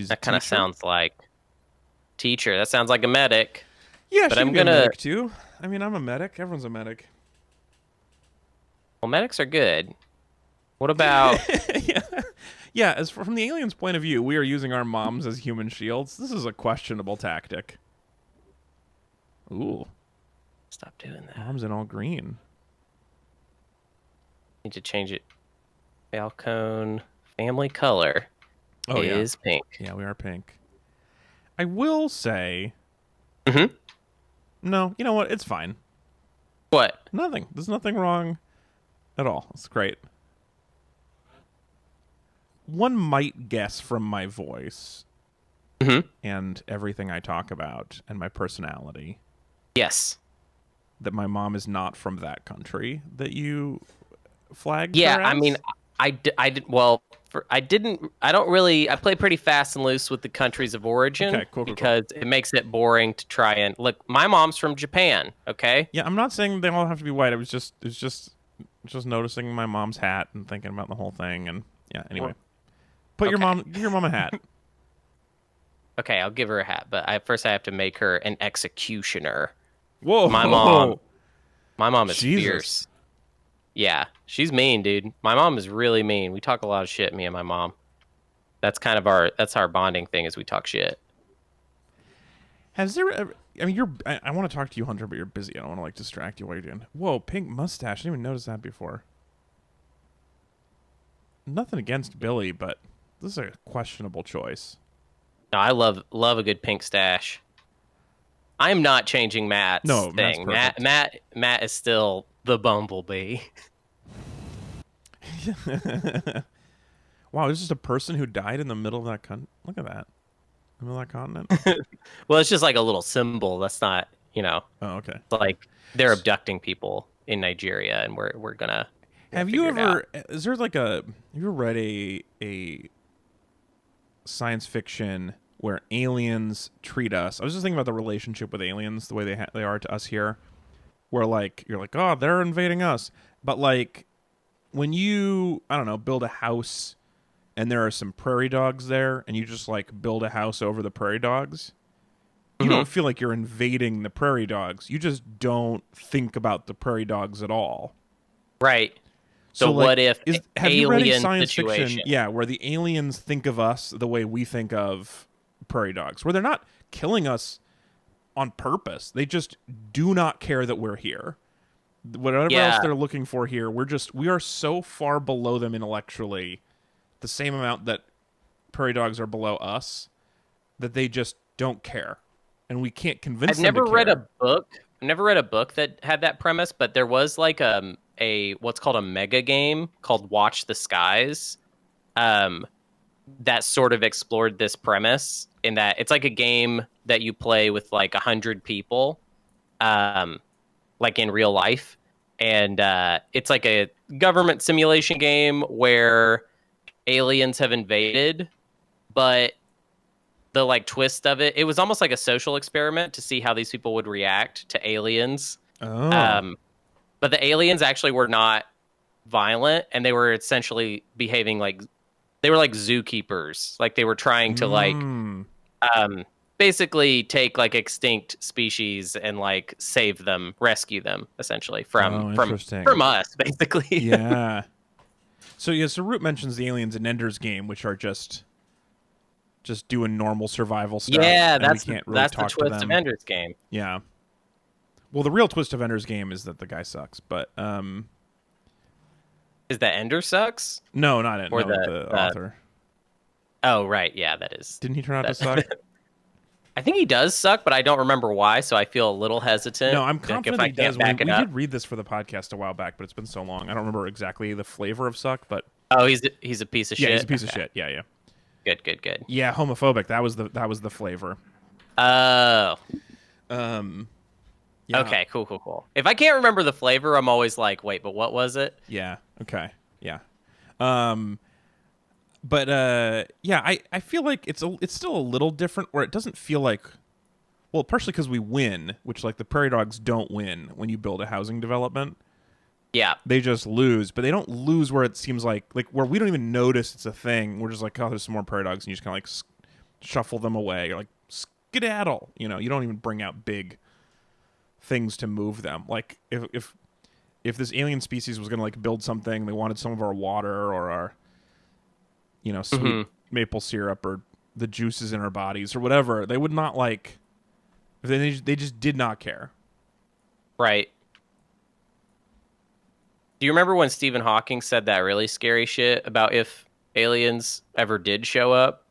That kind of sounds like teacher. That sounds like a medic. Yeah, but I'm gonna be a medic too. I mean, I'm a medic. Everyone's a medic. Well, medics are good. What about? Yeah. As from the aliens' point of view, we are using our moms as human shields. This is a questionable tactic. Ooh. Stop doing that. Mom's in all green. Need to change it. Falcone family color is pink. Yeah, we are pink. I will say. Mm-hmm. No, you know what? It's fine. What? Nothing. There's nothing wrong at all. It's great. One might guess from my voice and everything I talk about and my personality. Yes. That my mom is not from that country that you flagged. Yeah, I mean, I play pretty fast and loose with the countries of origin. Okay, cool. Because it makes it boring to try and look. My mom's from Japan. Okay. Yeah, I'm not saying they all have to be white. It's just noticing my mom's hat and thinking about the whole thing. And yeah, anyway, give your mom a hat. Okay, I'll give her a hat, but first I have to make her an executioner. Whoa, my mom is fierce. Yeah, she's mean, dude. My mom is really mean. We talk a lot of shit, me and my mom. That's kind of our bonding thing, is we talk shit. Has there ever, I mean, I want to talk to you, Hunter, but you're busy. I don't want to, like, distract you while you're doing. Whoa, pink mustache. I didn't even notice that before. Nothing against Billy, but this is a questionable choice. No, I love a good pink stash. I'm not changing Matt's thing. Matt is still the bumblebee. Wow, this is a person who died in the middle of that Look at that. In the middle of that continent. Well, it's just like a little symbol. That's not, Oh, okay. Like they're abducting people in Nigeria, and we're gonna. Have you ever? Is there like have you ever read a science fiction where aliens treat us? I was just thinking about the relationship with aliens, the way they are to us here, where like you're like, oh, they're invading us, but like when you, I don't know, build a house and there are some prairie dogs there, and you just like build a house over the prairie dogs, you don't feel like you're invading the prairie dogs. You just don't think about the prairie dogs at all. Right. So like, what if have you read a science fiction? Yeah, where the aliens think of us the way we think of prairie dogs, where they're not killing us on purpose. They just do not care that we're here. Whatever else they're looking for here, we are so far below them intellectually, the same amount that prairie dogs are below us, that they just don't care, and we can't convince them to care. I've never read a book that had that premise, but there was like a what's called a mega game called Watch the Skies, that sort of explored this premise, in that it's like a game that you play with like 100 people, like in real life, and it's like a government simulation game where aliens have invaded, but the like twist of it was almost like a social experiment to see how these people would react to aliens. But the aliens actually were not violent, and they were essentially behaving like they were like zookeepers. Like they were trying to like basically take like extinct species and like save them, rescue them essentially from us, basically. Yeah. So Root mentions the aliens in Ender's Game, which are just doing normal survival stuff. Yeah, that's the twist of Ender's Game. Yeah. Well, the real twist of Ender's Game is that the guy sucks, but Is that Ender sucks? No, not it. Or No, the author. Oh, right. Yeah, that is. Didn't he turn out to suck? I think he does suck, but I don't remember why, so I feel a little hesitant. No, I'm Like, confident if I he does. can't back it up. We did read this for the podcast a while back, but it's been so long. I don't remember exactly the flavor of suck, but Oh, he's a piece of shit. yeah, he's a piece of shit. Yeah, yeah. Good. Yeah, homophobic. That was the flavor. Oh. Yeah. Okay, cool. If I can't remember the flavor, I'm always like, wait, but what was it? Yeah. Okay. Yeah. But yeah, I feel like it's still a little different, where it doesn't feel like, well, partially because we win, which like the prairie dogs don't win when you build a housing development. Yeah. They just lose, but they don't lose where it seems like where we don't even notice it's a thing. We're just like, oh, there's some more prairie dogs, and you just kind of like shuffle them away. You're like, skedaddle. You know, you don't even bring out big things to move them. Like if this alien species was gonna like build something, they wanted some of our water or our, you know, sweet maple syrup or the juices in our bodies or whatever, they would not like. They just did not care. Right. Do you remember when Stephen Hawking said that really scary shit about if aliens ever did show up?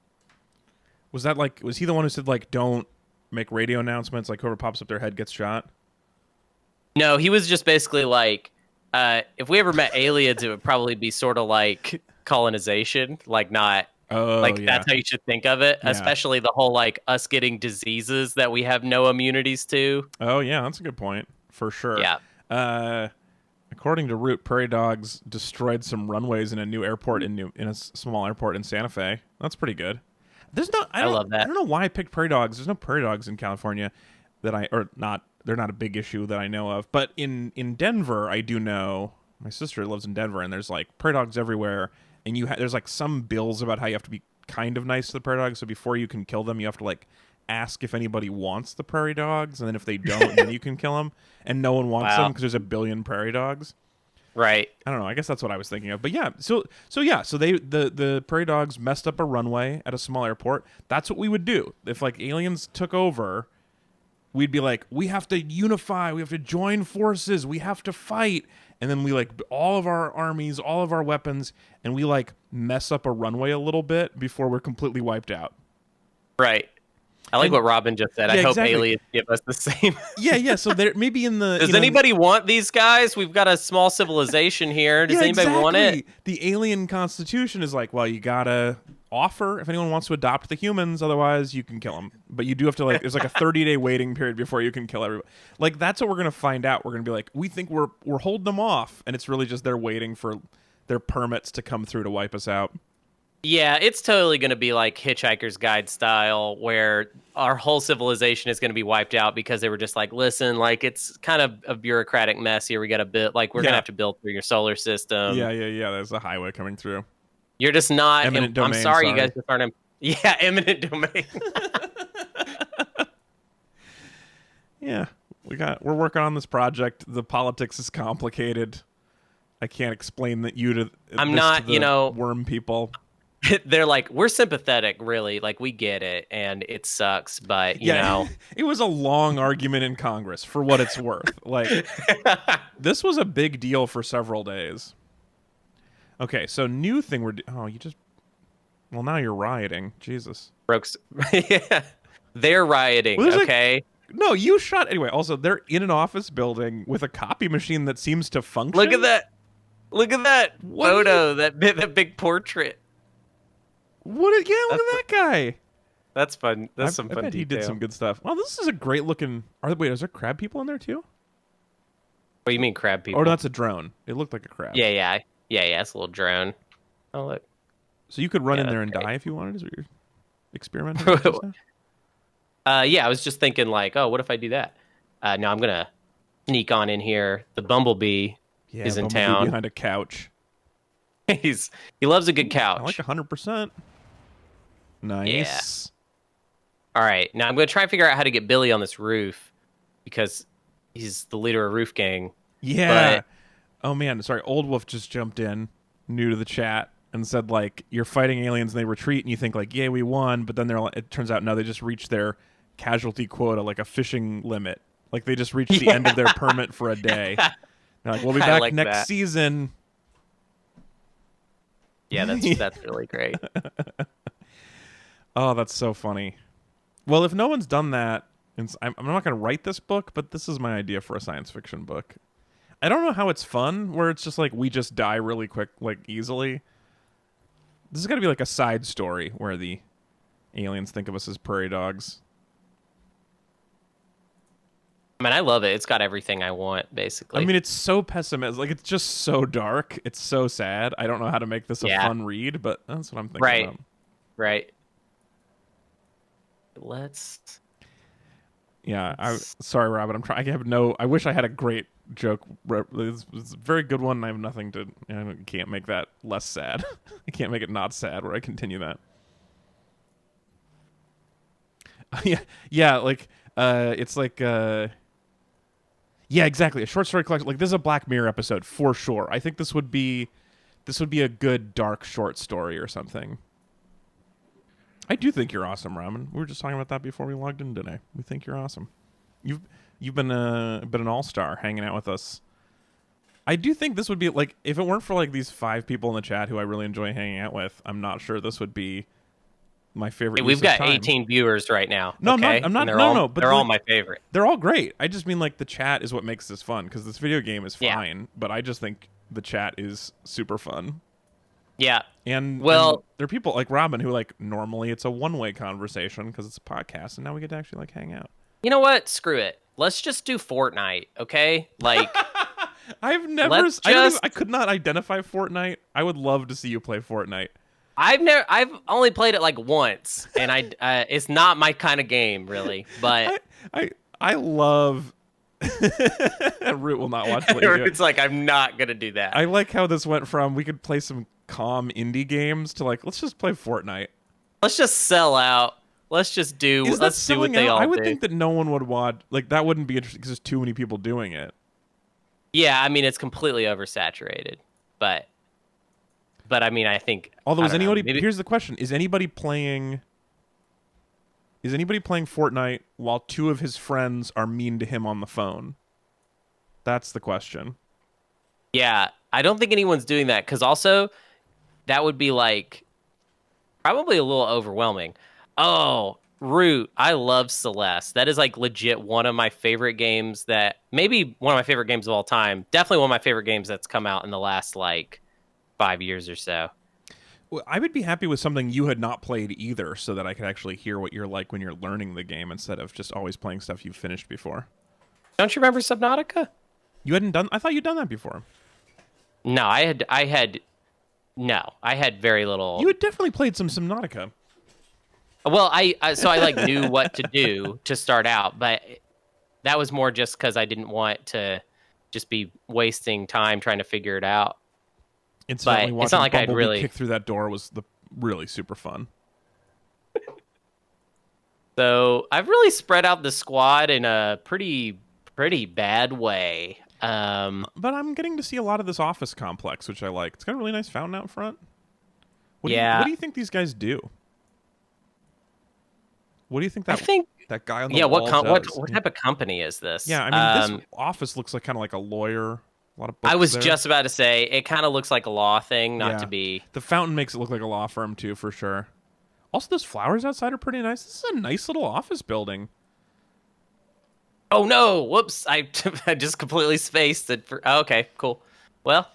Was he the one who said like don't make radio announcements, like whoever pops up their head gets shot? No, he was just basically like, if we ever met aliens, it would probably be sort of like colonization, like not that's how you should think of it, especially the whole like us getting diseases that we have no immunities to. Oh yeah, that's a good point for sure. Yeah. According to Root, prairie dogs destroyed some runways in a new airport in a small airport in Santa Fe. That's pretty good. I love that. I don't know why I picked prairie dogs. There's no prairie dogs in California they're not a big issue that I know of. But in Denver, I do know. My sister lives in Denver, and there's like prairie dogs everywhere. And there's like some bills about how you have to be kind of nice to the prairie dogs. So before you can kill them, you have to like ask if anybody wants the prairie dogs, and then if they don't, then you can kill them. And no one wants them because there's a billion prairie dogs. Right. I don't know. I guess that's what I was thinking of. But yeah, so the prairie dogs messed up a runway at a small airport. That's what we would do if like aliens took over. We'd be like, we have to unify, we have to join forces, we have to fight. And then we like all of our armies, all of our weapons, and we like mess up a runway a little bit before we're completely wiped out. Right. I like what Robin just said. Yeah, I hope exactly. aliens give us the same. Yeah. So there maybe in the Does anybody want these guys? We've got a small civilization here. Does anybody want it? The alien constitution is like, well, you gotta offer if anyone wants to adopt the humans, otherwise you can kill them. But you do have to like, there's like a 30-day waiting period before you can kill everybody. Like that's what we're gonna find out. We're gonna be like, we think we're holding them off, and it's really just they're waiting for their permits to come through to wipe us out. Yeah, it's totally going to be like Hitchhiker's Guide style, where our whole civilization is going to be wiped out because they were just like, listen, like it's kind of a bureaucratic mess here. We got to build, like we're going to have to build through your solar system. Yeah. There's a highway coming through. You're just not. Eminent domain, I'm sorry, you guys just aren't. Yeah, eminent domain. Yeah, we're working on this project. The politics is complicated. I can't explain that I'm not, worm people. They're like, we're sympathetic, really. Like, we get it, and it sucks, but, you know. It was a long argument in Congress, for what it's worth. Like, this was a big deal for several days. Okay, so new thing well, now you're rioting. Jesus. Brooks. Yeah. They're rioting, okay? No, you shot. Anyway, also, they're in an office building with a copy machine that seems to function. Look at that. Look at that photo, that big portrait. Look at that guy. That's fun. That's some fun I bet detail. He did some good stuff. Well, this is a great looking. Wait, is there crab people in there too? What do you mean crab people? Or that's a drone. It looked like a crab. Yeah. It's a little drone. Oh look. So you could run in there and die if you wanted. Is what you're experimenting with? Yeah, I was just thinking like, oh, what if I do that? No, I'm gonna sneak on in here. The bumblebee is in town behind a couch. He loves a good couch. I like 100%. Nice. Yeah. All right, now I'm gonna try and figure out how to get Billy on this roof because he's the leader of Roof Gang. Yeah. Oh man, sorry. Old Wolf just jumped in, new to the chat, and said like, you're fighting aliens and they retreat, and you think like, yeah, we won, but then it turns out no, they just reached their casualty quota, like a fishing limit. Like they just reached the end of their permit for a day. They're like, we'll be back next season. Yeah, that's really great. Oh, that's so funny. Well, if no one's done that, I'm not going to write this book, but this is my idea for a science fiction book. I don't know how it's fun, where it's just like we just die really quick, like easily. This is got to be like a side story where the aliens think of us as prairie dogs. I mean, I love it. It's got everything I want, basically. I mean, it's so pessimistic. Like, it's just so dark. It's so sad. I don't know how to make this a fun read, but that's what I'm thinking about. Right. Let's. Yeah, sorry, Robin. I wish I had a great joke. It's a very good one. And I have nothing to. I can't make that less sad. I can't make it not sad. Where I continue that. Yeah. Like, it's like. Yeah, exactly. A short story collection. Like, this is a Black Mirror episode for sure. I think this would be a good dark short story or something. I do think you're awesome, Ramen. We were just talking about that before we logged in today. We think you're awesome. You've been an all-star hanging out with us. I do think this would be like, if it weren't for like these 5 people in the chat who I really enjoy hanging out with, I'm not sure this would be my favorite. We've got 18 viewers right now. No, okay? I'm not. But they're all my favorite. They're all great. I just mean like the chat is what makes this fun, because this video game is fine, but I just think the chat is super fun. Yeah. And there are people like Robin who like normally it's a one-way conversation because it's a podcast, and now we get to actually like hang out. You know what? Screw it. Let's just do Fortnite, okay? Like, I could not identify Fortnite. I would love to see you play Fortnite. I've only played it like once, and it's not my kind of game really. But I love. Root will not watch. It's like, I'm not gonna do that. I like how this went from we could play some calm indie games to like, let's just play Fortnite. Let's just sell out. Let's just do. Let's do what they all do. I would think that no one would watch. Like, that wouldn't be interesting because there's too many people doing it. Yeah, I mean, it's completely oversaturated, but I mean, I think. Although, here's the question: Is anybody playing Fortnite while 2 of his friends are mean to him on the phone? That's the question. Yeah, I don't think anyone's doing that, because also that would be like probably a little overwhelming. Oh, Root, I love Celeste. That is like legit one of my favorite games, maybe one of my favorite games of all time. Definitely one of my favorite games that's come out in the last like 5 years or so. Well, I would be happy with something you had not played either, so that I could actually hear what you're like when you're learning the game instead of just always playing stuff you've finished before. Don't you remember Subnautica? You hadn't done. I thought you'd done that before. No, I had very little. You had definitely played some Subnautica. Well, I like knew what to do to start out, but that was more just because I didn't want to just be wasting time trying to figure it out. It's not like I'd really kick through that door was really super fun. So I've really spread out the squad in a pretty bad way. But I'm getting to see a lot of this office complex, which I like. It's got a really nice fountain out front. What do you think these guys do? What do you think that guy on the wall does? What type of company is this? Yeah, I mean, this office looks like kind of like a lawyer. A lot of books. I was just about to say it kind of looks like a law thing, not to be. The fountain makes it look like a law firm too, for sure. Also, those flowers outside are pretty nice. This is a nice little office building. Oh no! Whoops! I just completely spaced it. Okay, cool. Well,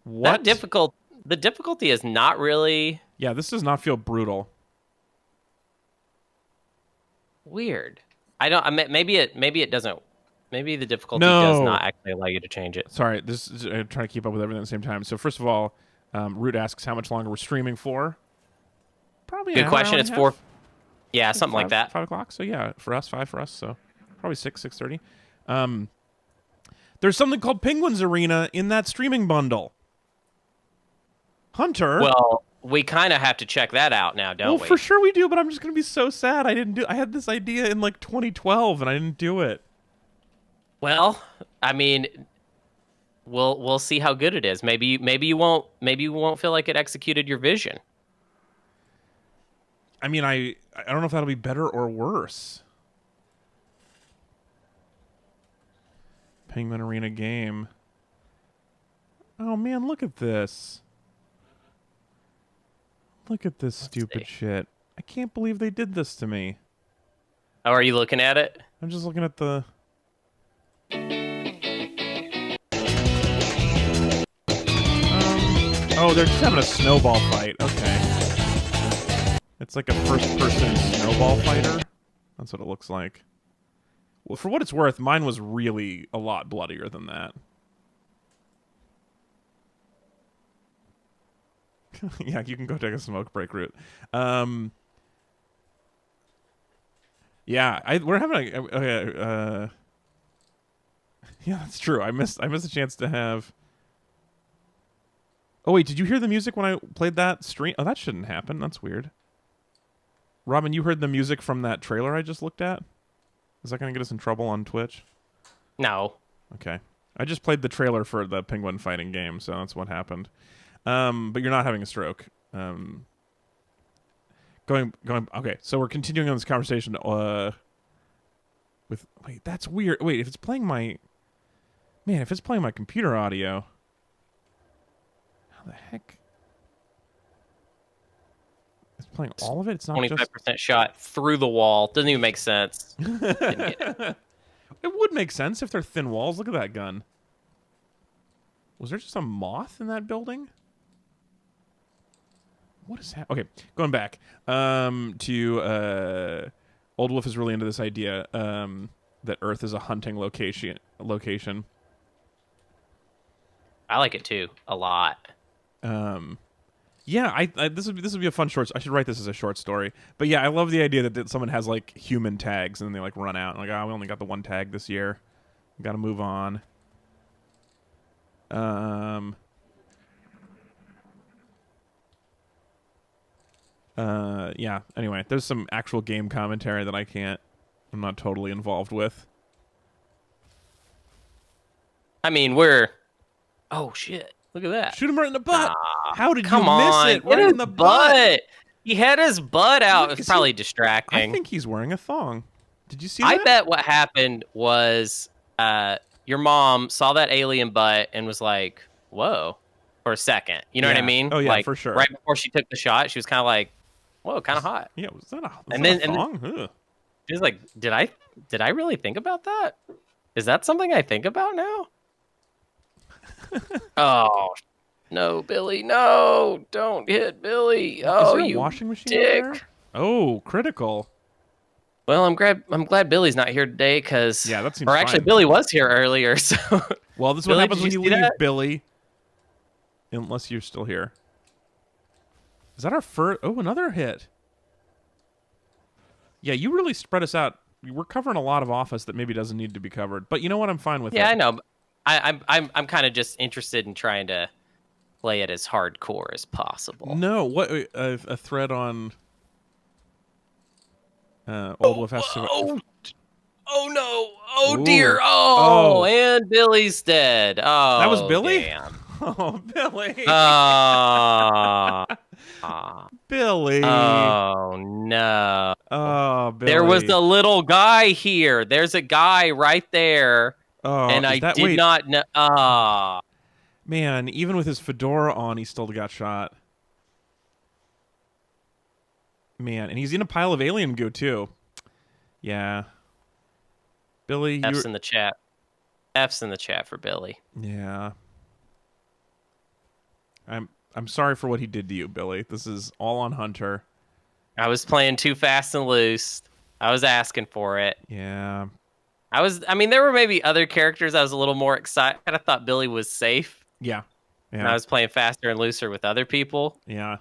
what? The difficulty is not really. Yeah, this does not feel brutal. Weird. I don't. Maybe it doesn't. Maybe the difficulty does not actually allow you to change it. Sorry, I'm trying to keep up with everything at the same time. So first of all, Root asks how much longer we're streaming for. Probably good question. It's 4. Yeah, something like that. 5 o'clock. So yeah, for us, 5 for us. So probably 6:30. There's something called Penguins Arena in that streaming bundle. Hunter. Well, we kind of have to check that out now, don't we? Well, for sure we do, but I'm just going to be so sad I had this idea in like 2012 and I didn't do it. Well, I mean, we'll see how good it is. Maybe you won't feel like it executed your vision. I mean, I don't know if that'll be better or worse. Penguin Arena game. Oh man, look at this. Look at this stupid shit. I can't believe they did this to me. Oh, are you looking at it? I'm just looking at the... Oh, they're just having a snowball fight. Okay. It's like a first-person snowball fighter. That's what it looks like. Well, for what it's worth, mine was really a lot bloodier than that. Yeah, you can go take a smoke break route. Yeah, we're having a... Okay, yeah, that's true. I missed a chance to have... Oh, wait, did you hear the music when I played that stream? Oh, that shouldn't happen. That's weird. Robin, you heard the music from that trailer I just looked at? Is that going to get us in trouble on Twitch? No. Okay. I just played the trailer for the penguin fighting game, so that's what happened. But you're not having a stroke. Going. Okay, so we're continuing on this conversation. Wait, that's weird. Wait, if it's playing my computer audio, how the heck? It's playing all of it. It's not 25% shot through the wall. Doesn't even make sense. It would make sense if they're thin walls. Look at that gun. Was there just a moth in that building? What is that? Okay, going back to Old Wolf is really into this idea that Earth is a hunting location. I like it too, a lot. Yeah, this would be a fun short. I should write this as a short story. But yeah, I love the idea that someone has like human tags and then they like run out and like, oh, we only got the one tag this year. We got to move on. Yeah, anyway, there's some actual game commentary that I'm not totally involved with. I mean, oh shit, look at that. Shoot him right in the butt. How did you Come on, miss it? Right in the butt. He had his butt out. It's probably distracting. I think he's wearing a thong. Did you see that? I bet what happened was your mom saw that alien butt and was like, whoa, for a second. You know what I mean? Oh, yeah, like, for sure. Right before she took the shot, she was kind of like, whoa, kind of hot. Yeah, was that a thong? She was like, did I really think about that? Is that something I think about now? Oh, no, Billy, no, don't hit Billy. Oh, is there a you washing machine dick. there? Oh, critical. Well, I'm glad Billy's not here today because that seems actually fine. Billy was here earlier. So well, this is Billy, what happens when you leave, that? Billy. Unless you're still here. Is that our first? Oh, another hit. Yeah, you really spread us out. We're covering a lot of office that maybe doesn't need to be covered. But you know what? I'm fine with it. Yeah, I know. I'm kind of just interested in trying to play it as hardcore as possible. No, what a thread on Old Wolf has to. Oh no! Oh dear! Oh, and Billy's dead. Oh, that was Billy. Damn. Oh, Billy. Billy. Oh no. Oh, Billy. There was a little guy here. There's a guy right there. Oh, and I did not know. Man, even with his fedora on, he still got shot. Man, and he's in a pile of alien goo too. Yeah. Billy, F's in the chat. F's in the chat for Billy. Yeah. I'm sorry for what he did to you, Billy. This is all on Hunter. I was playing too fast and loose. I was asking for it. Yeah. I mean, there were maybe other characters I was a little more excited. I thought Billy was safe. Yeah. And I was playing faster and looser with other people. Yeah.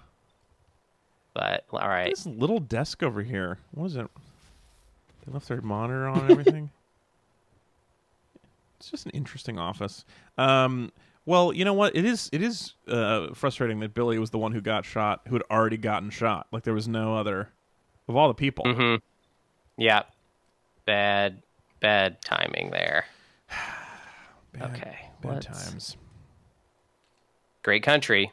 But, all right. This little desk over here. What is it? They left their monitor on and everything. It's just an interesting office. Well, you know what? It is frustrating that Billy was the one who got shot, who had already gotten shot. Like, there was no other... Of all the people. Mm-hmm. Yeah. Bad timing there. Bad times. Great country.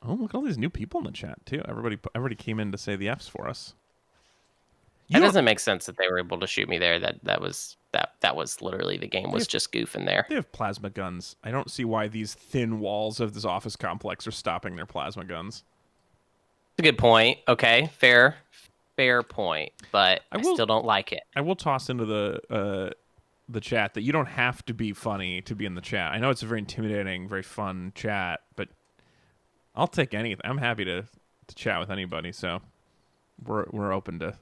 Oh, look at all these new people in the chat too. Everybody came in to say the F's for us. That doesn't make sense that they were able to shoot me there. That was literally the game was just goofing there. They have plasma guns. I don't see why these thin walls of this office complex are stopping their plasma guns. That's a good point. Okay, fair point. But I still don't like it. I will toss into the chat that you don't have to be funny to be in the chat. I know it's a very intimidating, very fun chat, but I'll take anything. I'm happy to chat with anybody. So we're open to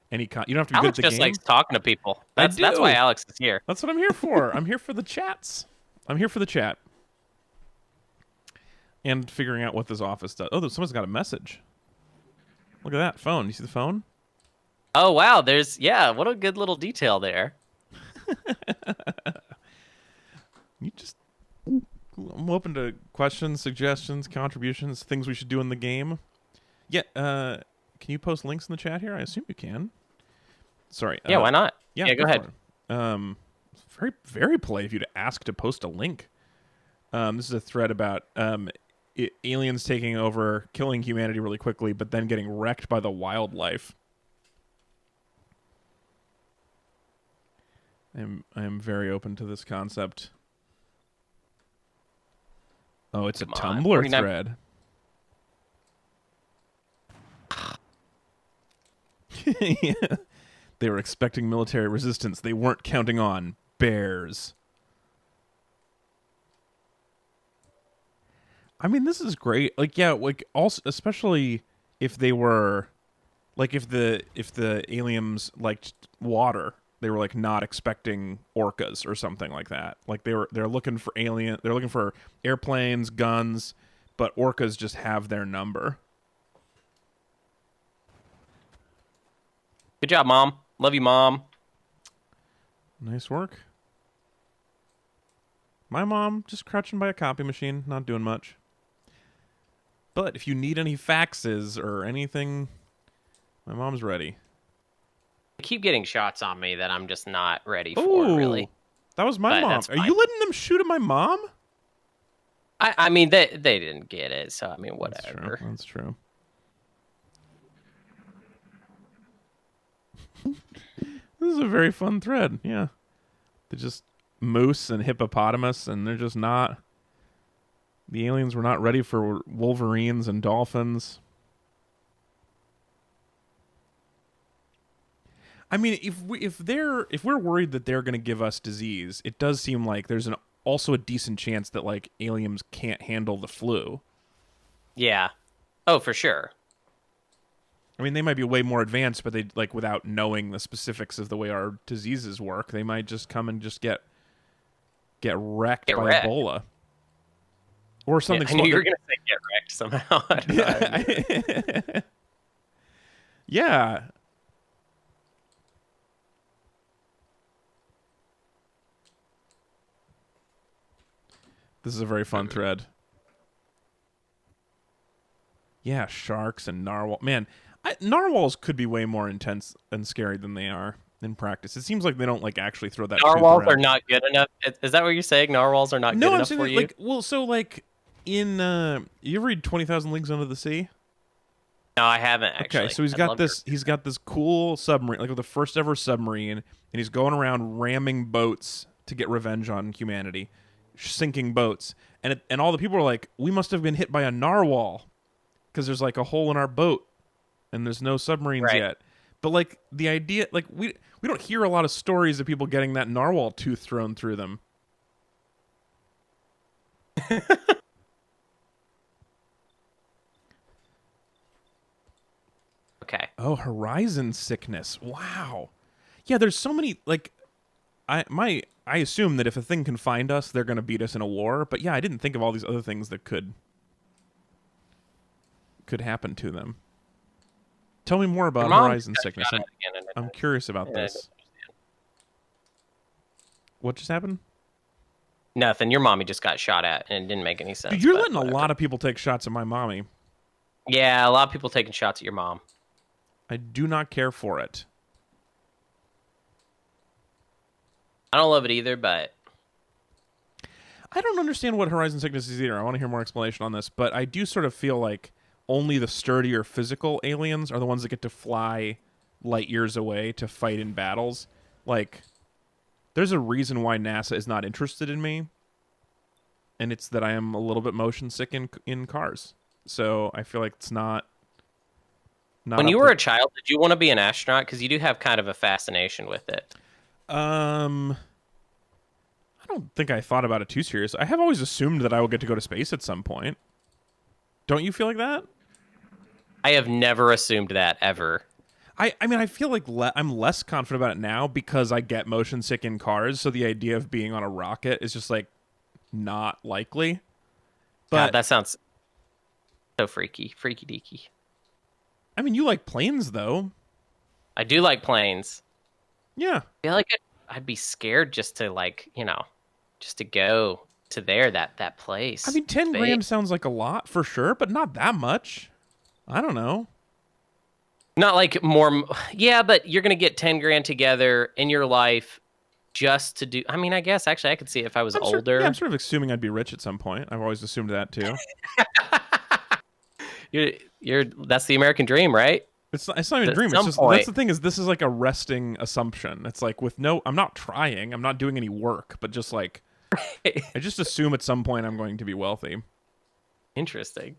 any you don't have to be Alex good at the just game. likes talking to people. That's why Alex is here. That's what I'm here for. I'm here for the chats. I'm here for the chat. And figuring out what this office does. Oh, someone's got a message. Look at that phone. You see the phone? Oh, wow. What a good little detail there. I'm open to questions, suggestions, contributions, things we should do in the game. Yeah, can you post links in the chat here? I assume you can. Sorry. Yeah, why not? Yeah, go ahead. Very, very polite of you to ask to post a link. This is a thread about aliens taking over, killing humanity really quickly, but then getting wrecked by the wildlife. I'm very open to this concept. Oh, it's a Tumblr thread. Yeah. They were expecting military resistance. They weren't counting on bears. I mean, this is great. Like, yeah, like also, especially if they were, like, if the aliens liked water, they were like not expecting orcas or something like that. Like they're looking for they're looking for airplanes, guns, but orcas just have their number. Good job, Mom. Love you, Mom. Nice work. My mom just crouching by a copy machine, not doing much. But if you need any faxes or anything, my mom's ready. I keep getting shots on me that I'm just not ready for, really. That was my mom. Are you letting them shoot at my mom? I mean, they didn't get it, so I mean, whatever. That's true. This is a very fun thread, yeah. They're just moose and hippopotamus, and they're just not... The aliens were not ready for wolverines and dolphins. I mean, if we're worried that they're going to give us disease, it does seem like there's also a decent chance that like aliens can't handle the flu. Yeah. Oh, for sure. I mean, they might be way more advanced, but they like without knowing the specifics of the way our diseases work, they might just come and just get wrecked by Ebola. Or something. Yeah, I knew you were going to say get wrecked somehow. Yeah. This is a very fun thread. Yeah, sharks and narwhal. Man, narwhals could be way more intense and scary than they are in practice. It seems like they don't like actually throw that. Narwhals are not good enough. Is that what you're saying? Narwhals are not good enough for you? Like, well, so like in you ever read 20,000 Leagues Under the Sea? No, I haven't actually. Okay, so he's got this cool submarine, like the first ever submarine, and he's going around ramming boats to get revenge on humanity, sinking boats, and all the people are like, we must have been hit by a narwhal because there's like a hole in our boat and there's no submarines yet. But like the idea, like we don't hear a lot of stories of people getting that narwhal tooth thrown through them. Okay. Oh, horizon sickness. Wow. Yeah, there's so many like I assume that if a thing can find us, they're going to beat us in a war, but yeah, I didn't think of all these other things that could happen to them. Tell me more about horizon sickness. I'm curious about this. What just happened? Nothing. Your mommy just got shot at, and it didn't make any sense. Dude, you're letting a lot of people take shots at my mommy. Yeah, a lot of people taking shots at your mom. I do not care for it. I don't love it either, but... I don't understand what horizon sickness is either. I want to hear more explanation on this, but I do sort of feel like only the sturdier physical aliens are the ones that get to fly light years away to fight in battles. Like, there's a reason why NASA is not interested in me, and it's that I am a little bit motion sick in cars. So I feel like it's not when you were a child, did you want to be an astronaut? Because you do have kind of a fascination with it. I don't think I thought about it too serious. I have always assumed that I will get to go to space at some point. Don't you feel like that? I have never assumed that ever. I mean, I feel like I'm less confident about it now because I get motion sick in cars. So the idea of being on a rocket is just like not likely. But God, that sounds so freaky deaky. I mean, you like planes though. I do like planes. Yeah. I feel like I'd be scared just to like, just to go to that place. I mean, 10 grand sounds like a lot for sure, but not that much. I don't know. Not like more. Yeah, but you're going to get 10 grand together in your life just to do. I mean, I guess actually I could see it if I was older. I'm sort of assuming I'd be rich at some point. I've always assumed that too. That's the American dream, right? It's not even a dream. It's just, that's the thing is this is like a resting assumption. It's like I'm not trying. I'm not doing any work, but just like, I just assume at some point I'm going to be wealthy. Interesting.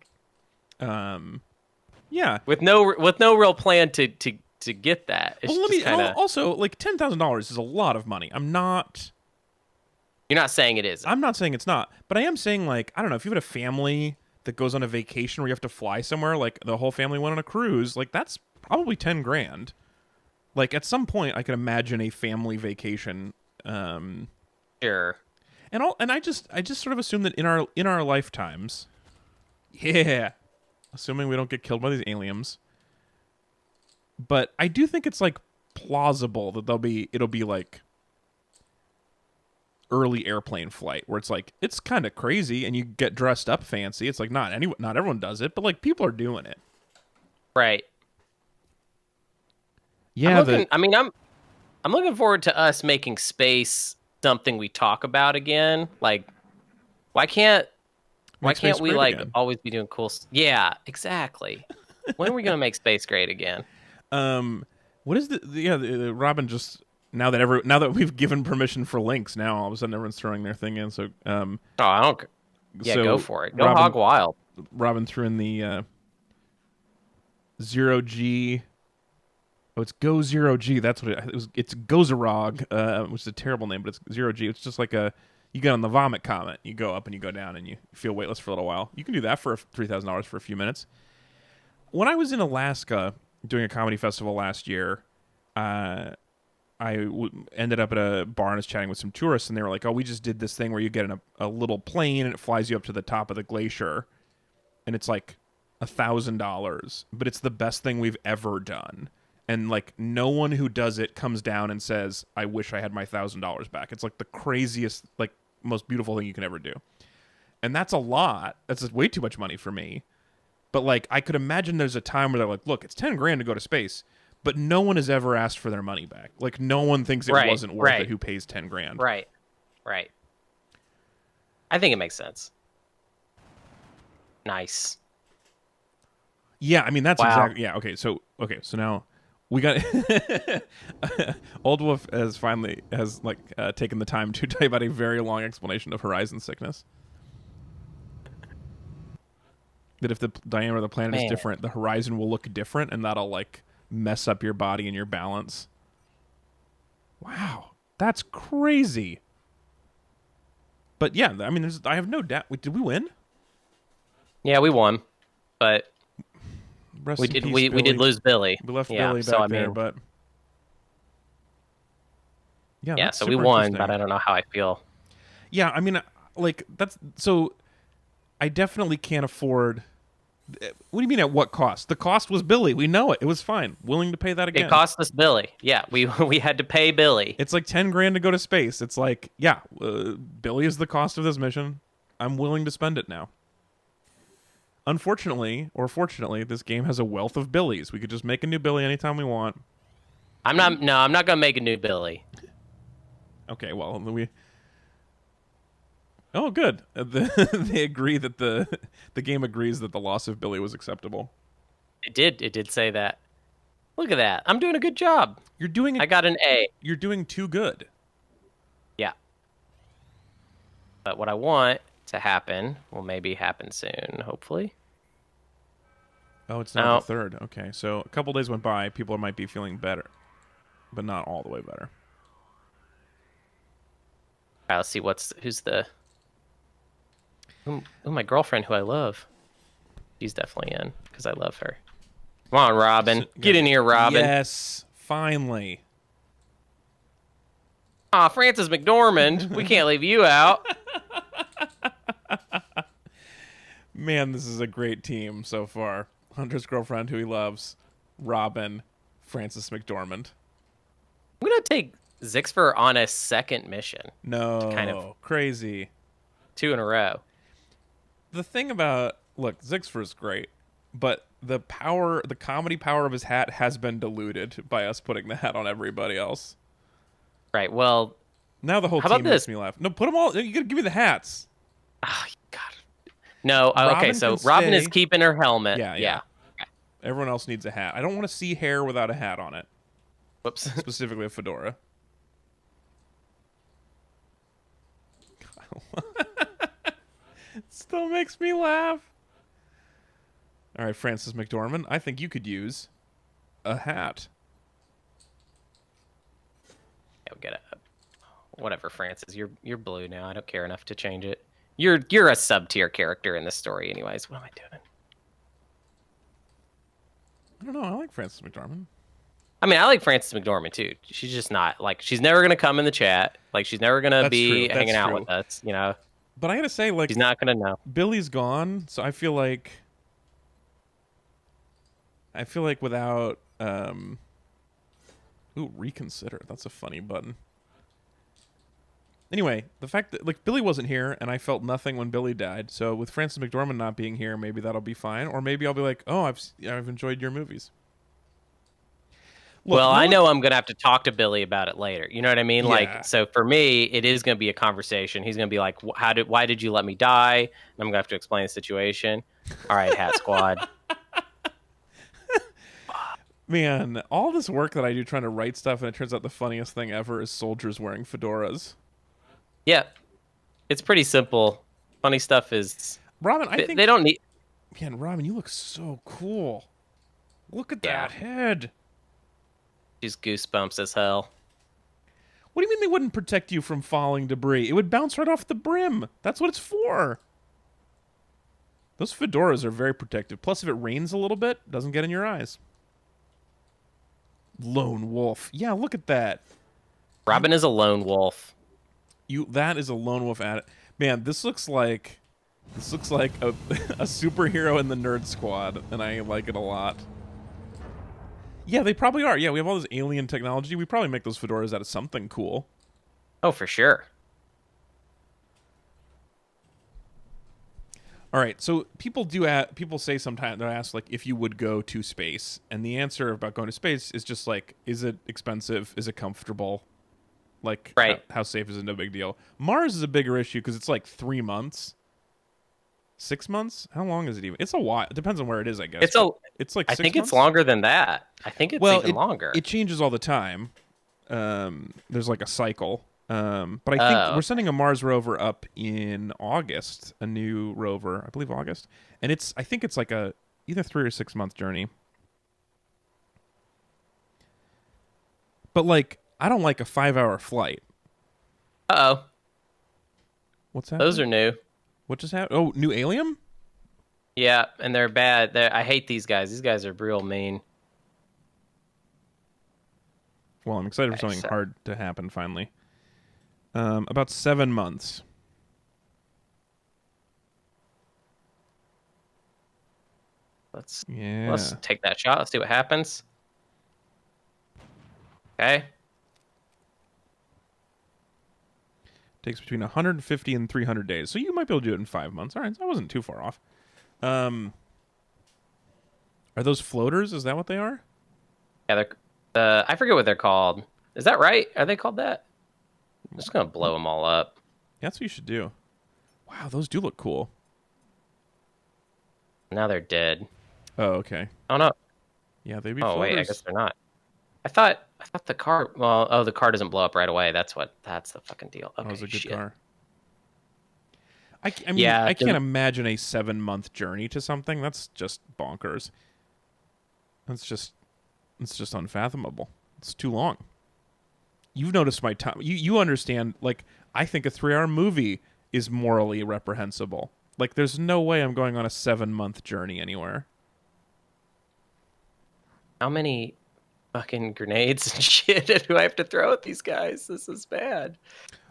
Yeah. With no real plan to get that. It's also like $10,000 is a lot of money. You're not saying it is. I'm not saying it's not, but I am saying like, I don't know, if you had a family that goes on a vacation where you have to fly somewhere, like the whole family went on a cruise, like that's probably 10 grand. Like at some point I could imagine a family vacation. Sure. And I just sort of assume that in our lifetimes, yeah, assuming we don't get killed by these aliens. But I do think it's like plausible that it'll be like early airplane flight where it's like it's kind of crazy and you get dressed up fancy. It's like not everyone does it, but like people are doing it. Right. Yeah, I'm looking forward to us making space something we talk about again. Like why can't we like again? Always be doing cool Yeah, exactly. When are we going to make space great again? What is the Robin just now that we've given permission for links, now all of a sudden everyone's throwing their thing in. So I don't. Yeah, so go for it. Go hog wild. Robin threw in the 0G. Oh, it's Go 0G. That's what it was. It's Gozerog, which is a terrible name, but it's 0G. It's just like you get on the vomit comment. You go up and you go down and you feel weightless for a little while. You can do that for $3,000 for a few minutes. When I was in Alaska doing a comedy festival last year, I ended up at a bar and was chatting with some tourists, and they were like, "Oh, we just did this thing where you get in a little plane and it flies you up to the top of the glacier, and it's like $1,000, but it's the best thing we've ever done." And like no one who does it comes down and says, "I wish I had my $1,000 back." It's like the craziest, like most beautiful thing you can ever do, and that's a lot. That's way too much money for me. But like I could imagine there's a time where they're like, "Look, it's 10 grand to go to space." But no one has ever asked for their money back. Like, no one thinks it wasn't worth it who pays 10 grand. Right. I think it makes sense. Nice. Yeah, I mean, that's exactly... Yeah, okay, so now we got... Old Wolf has taken the time to tell you about a very long explanation of horizon sickness. That if the diameter of the planet is different, the horizon will look different, and that'll, like... mess up your body and your balance. Wow, that's crazy. But yeah, I mean, I have no doubt. Did we win? Yeah, we won, but Rest we in did. peace, We did lose Billy. We left Billy back there, but yeah. So we won, but I don't know how I feel. Yeah, I mean, like that's so. I definitely can't afford. What do you mean at what cost? The cost was Billy. We know it. It was fine. Willing to pay that again. It cost us Billy. Yeah, we had to pay Billy. It's like 10 grand to go to space. It's like, yeah, Billy is the cost of this mission. I'm willing to spend it now. Unfortunately, or fortunately, this game has a wealth of Billies. We could just make a new Billy anytime we want. I'm not going to make a new Billy. Okay, well, Oh, good. They agree that the game agrees that the loss of Billy was acceptable. It did say that. Look at that. I'm doing a good job. You're doing it. I got an A. You're doing too good. Yeah. But what I want to happen will maybe happen soon, hopefully. Oh, it's not the 3rd. Okay, so a couple days went by. People might be feeling better, but not all the way better. All right, let's see who's the... Oh, my girlfriend who I love. She's definitely in because I love her. Come on, Robin. Get in here, Robin. Yes, finally. Aw, Frances McDormand. We can't leave you out. Man, this is a great team so far. Hunter's girlfriend, who he loves, Robin, Frances McDormand. I'm going to take Zixfer on a second mission. No, kind of crazy. 2 in a row. The thing about, look, Zixfer's great, but the comedy power of his hat has been diluted by us putting the hat on everybody else. Right, well... Now the whole team makes me laugh. No, put them all... You gotta give me the hats. Oh, God. No, okay, so Robin is keeping her helmet. Yeah. Okay. Everyone else needs a hat. I don't want to see hair without a hat on it. Whoops. Specifically a fedora. Still makes me laugh. All right, Frances McDormand, I think you could use a hat. Yeah, we'll get a... Whatever, Frances. You're blue now. I don't care enough to change it. You're a sub-tier character in this story anyways. What am I doing? I don't know. I like Frances McDormand. I mean, I like Frances McDormand, too. She's just not... Like, she's never going to come in the chat. Like, she's never going to be hanging out with us, you know? But I gotta say, like... She's not going to know. Billy's gone, so I feel like without... Ooh, reconsider. That's a funny button. Anyway, the fact that, like, Billy wasn't here, and I felt nothing when Billy died, so with Frances McDormand not being here, maybe that'll be fine, or maybe I'll be like, oh, I've enjoyed your movies. Look, well, I know I'm going to have to talk to Billy about it later. You know what I mean? Yeah. Like, so for me, it is going to be a conversation. He's going to be like, why did you let me die? And I'm going to have to explain the situation. All right, Hat Squad. Man, all this work that I do trying to write stuff, and it turns out the funniest thing ever is soldiers wearing fedoras. Yeah. It's pretty simple. Funny stuff is... Robin, I think... They don't need... Man, Robin, you look so cool. Look at that head. She's goosebumps as hell. What do you mean they wouldn't protect you from falling debris? It would bounce right off the brim. That's what it's for. Those fedoras are very protective. Plus, if it rains a little bit, it doesn't get in your eyes. Lone wolf. Yeah, look at that. Robin is a lone wolf. That is a lone wolf at it. Man, this looks like a superhero in the Nerd Squad, and I like it a lot. Yeah, they probably are. Yeah, we have all this alien technology. We probably make those fedoras out of something cool. Oh, for sure. All right, so people say sometimes, they'll ask, like, if you would go to space, and the answer about going to space is just like, is it expensive? Is it comfortable? Like, right. How safe is it? No big deal. Mars is a bigger issue because it's like 3 months. 6 months? How long is it even? It's a while. It depends on where it is, I guess. It's like 6 I think months? it's longer than that. I think it's even longer. It changes all the time. There's like a cycle. But I think we're sending a Mars rover up in August, a new rover, I believe August. And I think it's like a either 3 or 6 month journey. But like, I don't like a 5-hour flight. Uh-oh. What's that? Those are new. What just happened? Oh, new alien? Yeah, and they're bad. I hate these guys. These guys are real mean. Well, I'm excited for something hard to happen finally. About 7 months. Let's take that shot. Let's see what happens. Okay. Takes between 150 and 300 days. So you might be able to do it in 5 months. All right, so I wasn't too far off. Are those floaters? Is that what they are? Yeah, I forget what they're called. Is that right? Are they called that? I'm just going to blow them all up. Yeah, that's what you should do. Wow, those do look cool. Now they're dead. Oh, okay. Oh, no. Yeah, they'd be Oh floaters. wait, I guess they're not. I thought the car. Well, oh, the car doesn't blow up right away. That's the fucking deal. Okay, That was a good shit. car. I mean, Yeah, I can't imagine a 7-month journey to something. That's just bonkers. It's just unfathomable. It's too long. You've noticed my time. You understand, like, I think a 3-hour movie is morally reprehensible. Like, there's no way I'm going on a 7-month journey anywhere. How many fucking grenades and shit do I have to throw at these guys? This is bad.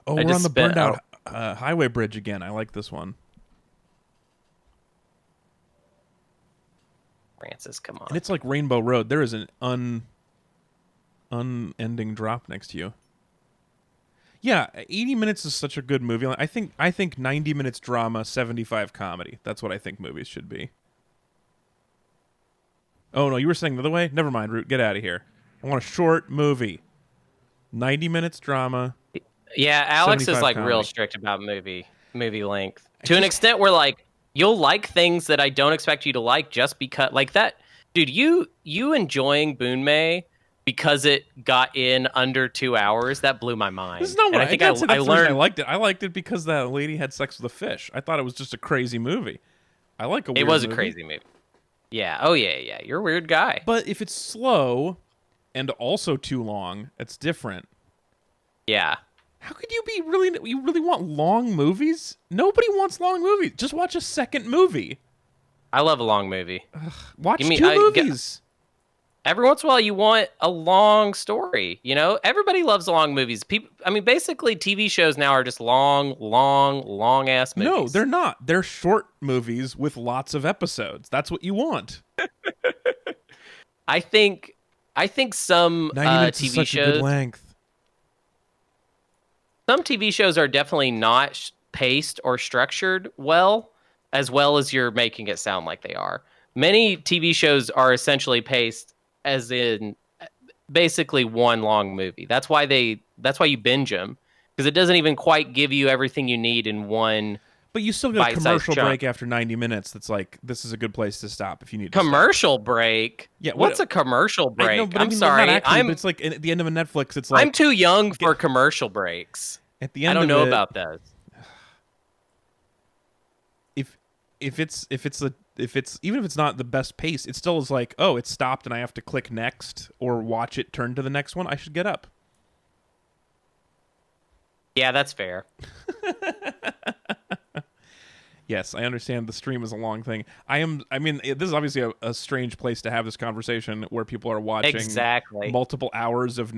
Oh, we're on the burned out highway bridge again. I like this one. Francis, come on. And it's like Rainbow Road. There is an unending drop next to you. Yeah, 80 minutes is such a good movie. I think 90 minutes drama, 75 comedy. That's what I think movies should be. Oh, no, you were saying the other way? Never mind, Root. Get out of here. I want a short movie. 90 minutes drama. Yeah, Alex is like comedy. real strict about movie length. To an extent where like you'll like things that I don't expect you to like just because like that. Dude, you enjoying Boon May because it got in under 2 hours, that blew my mind. This is not what I think I I learned. I liked it. I liked it because that lady had sex with a fish. I thought it was just a crazy movie. I like a weird It was movie. a crazy movie. Yeah. Oh yeah. You're a weird guy. But if it's slow and also too long, it's different. Yeah. How could you be you really want long movies? Nobody wants long movies. Just watch a second movie. I love a long movie. Watch 2 movies. Every once in a while, you want a long story. You know, everybody loves long movies. People, I mean, basically, TV shows now are just long ass movies. No, they're not. They're short movies with lots of episodes. That's what you want. I think some 90 minutes TV is such shows. a good length. Some TV shows are definitely not paced or structured well as you're making it sound like they are. Many TV shows are essentially paced as in basically one long movie. That's why you binge them, because it doesn't even quite give you everything you need in one. But you still get a commercial chunk. break after 90 minutes that's like, this is a good place to stop if you need to Commercial break? Yeah, what's a commercial break? I mean, sorry. not actually, but it's like at the end of a Netflix, it's like... I'm too young for commercial breaks. At the end I don't of know it, about those. If it's even if it's not the best pace, it still is like, oh, it stopped and I have to click next or watch it turn to the next one. I should get up. Yeah, that's fair. Yes, I understand the stream is a long thing. I mean, this is obviously a strange place to have this conversation where people are watching multiple hours of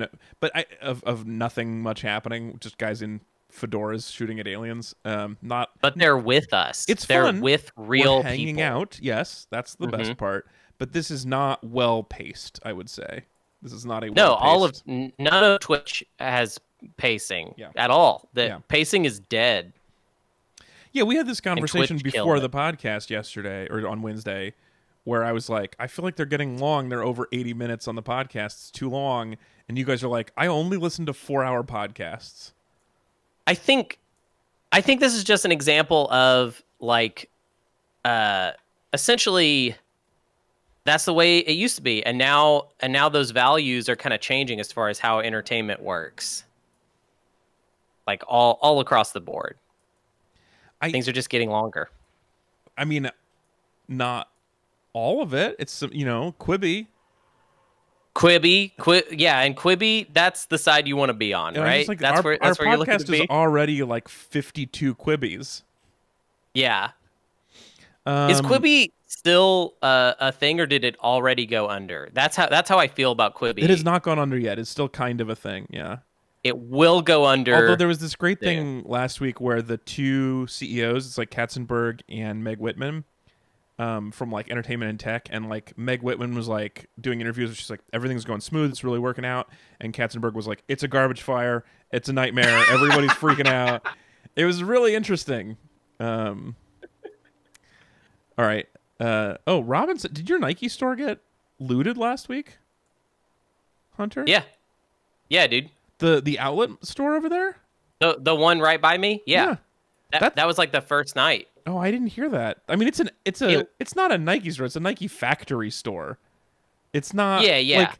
of nothing much happening, just guys in fedoras shooting at aliens. But they're with us. It's they're fun. with real We're hanging people. out. Yes, that's the best part. But this is not well paced, I would say. This is not a none of Twitch has pacing at all. Pacing is dead. Yeah, we had this conversation before the podcast yesterday or on Wednesday where I was like, I feel like they're getting long. They're over 80 minutes on the podcast. It's too long. And you guys are like, I only listen to 4-hour podcasts. I think this is just an example of like essentially that's the way it used to be, and now those values are kind of changing as far as how entertainment works. Like all across the board. Things are just getting longer. I mean, not all of it. It's, Quibi. Yeah, and Quibi, that's the side you want to be on, right? Like that's where you're looking to be. Our podcast is already like 52 Quibis. Yeah. Is Quibi still a thing, or did it already go under? That's how I feel about Quibi. It has not gone under yet. It's still kind of a thing, yeah. It will go under. Although there was this great thing last week where the two CEOs, it's like Katzenberg and Meg Whitman, from like entertainment and tech, and like Meg Whitman was like doing interviews where she's like, everything's going smooth, it's really working out, and Katzenberg was like, it's a garbage fire, it's a nightmare, everybody's freaking out. It was really interesting. All right. Robinson, did your Nike store get looted last week, Hunter? Yeah, dude. The outlet store over there? The one right by me? Yeah. That was like the first night. Oh, I didn't hear that. I mean, it's not a Nike store, it's a Nike factory store. It's not Yeah. like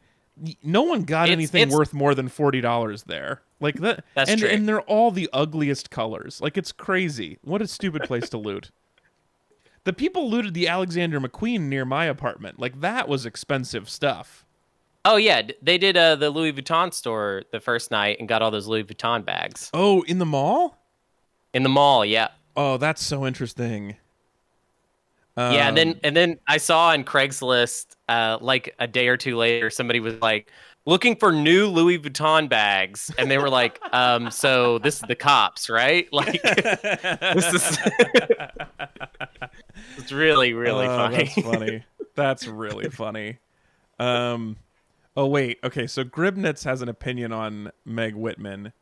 no one got anything it's worth more than $40 there. Like that, That's true. and they're all the ugliest colors. Like it's crazy. What a stupid place to loot. The people looted the Alexander McQueen near my apartment. Like that was expensive stuff. Oh yeah, they did the Louis Vuitton store the first night and got all those Louis Vuitton bags Oh, in the mall? in the mall. Yeah, Oh, that's so interesting. yeah. And then I saw on Craigslist like a day or two later, somebody was like looking for new Louis Vuitton bags, and they were like, so this is the cops, right? Like this is it's really funny. That's funny. That's really funny. Oh wait, okay. So Grib Nuts has an opinion on Meg Whitman.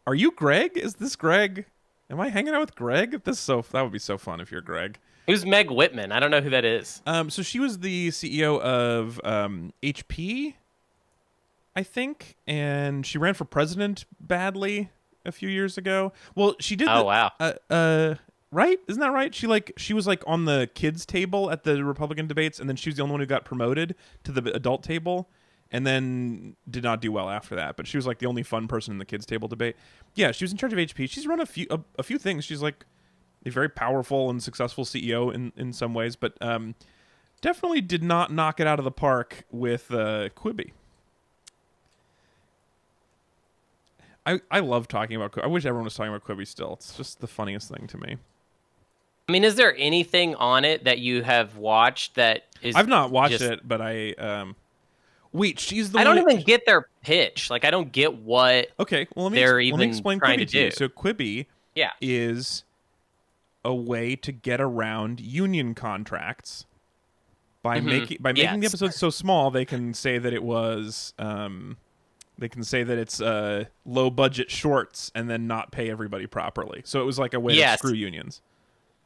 Are you Greg? Is this Greg? Am I hanging out with Greg? That would be so fun if you're Greg. Who's Meg Whitman? I don't know who that is. So she was the CEO of HP, I think, and she ran for president badly a few years ago. Well, she did. Oh wow. Right? Isn't that right? She was like on the kids table at the Republican debates, and then she was the only one who got promoted to the adult table, and then did not do well after that. But she was like the only fun person in the kids table debate. Yeah, she was in charge of HP. She's run a few things. She's like a very powerful and successful CEO in some ways, but definitely did not knock it out of the park with Quibi. I love talking about Quibi. I wish everyone was talking about Quibi still. It's just the funniest thing to me. I mean, is there anything on it that you have watched that is? I've not watched it, but I wait, she's the I one. don't even get their pitch. Like, I don't get what. Okay, well, let me explain trying Quibi to do. So Quibi is a way to get around union contracts by making the episodes so small they can say that it was they can say that it's low budget shorts and then not pay everybody properly. So it was like a way to screw unions.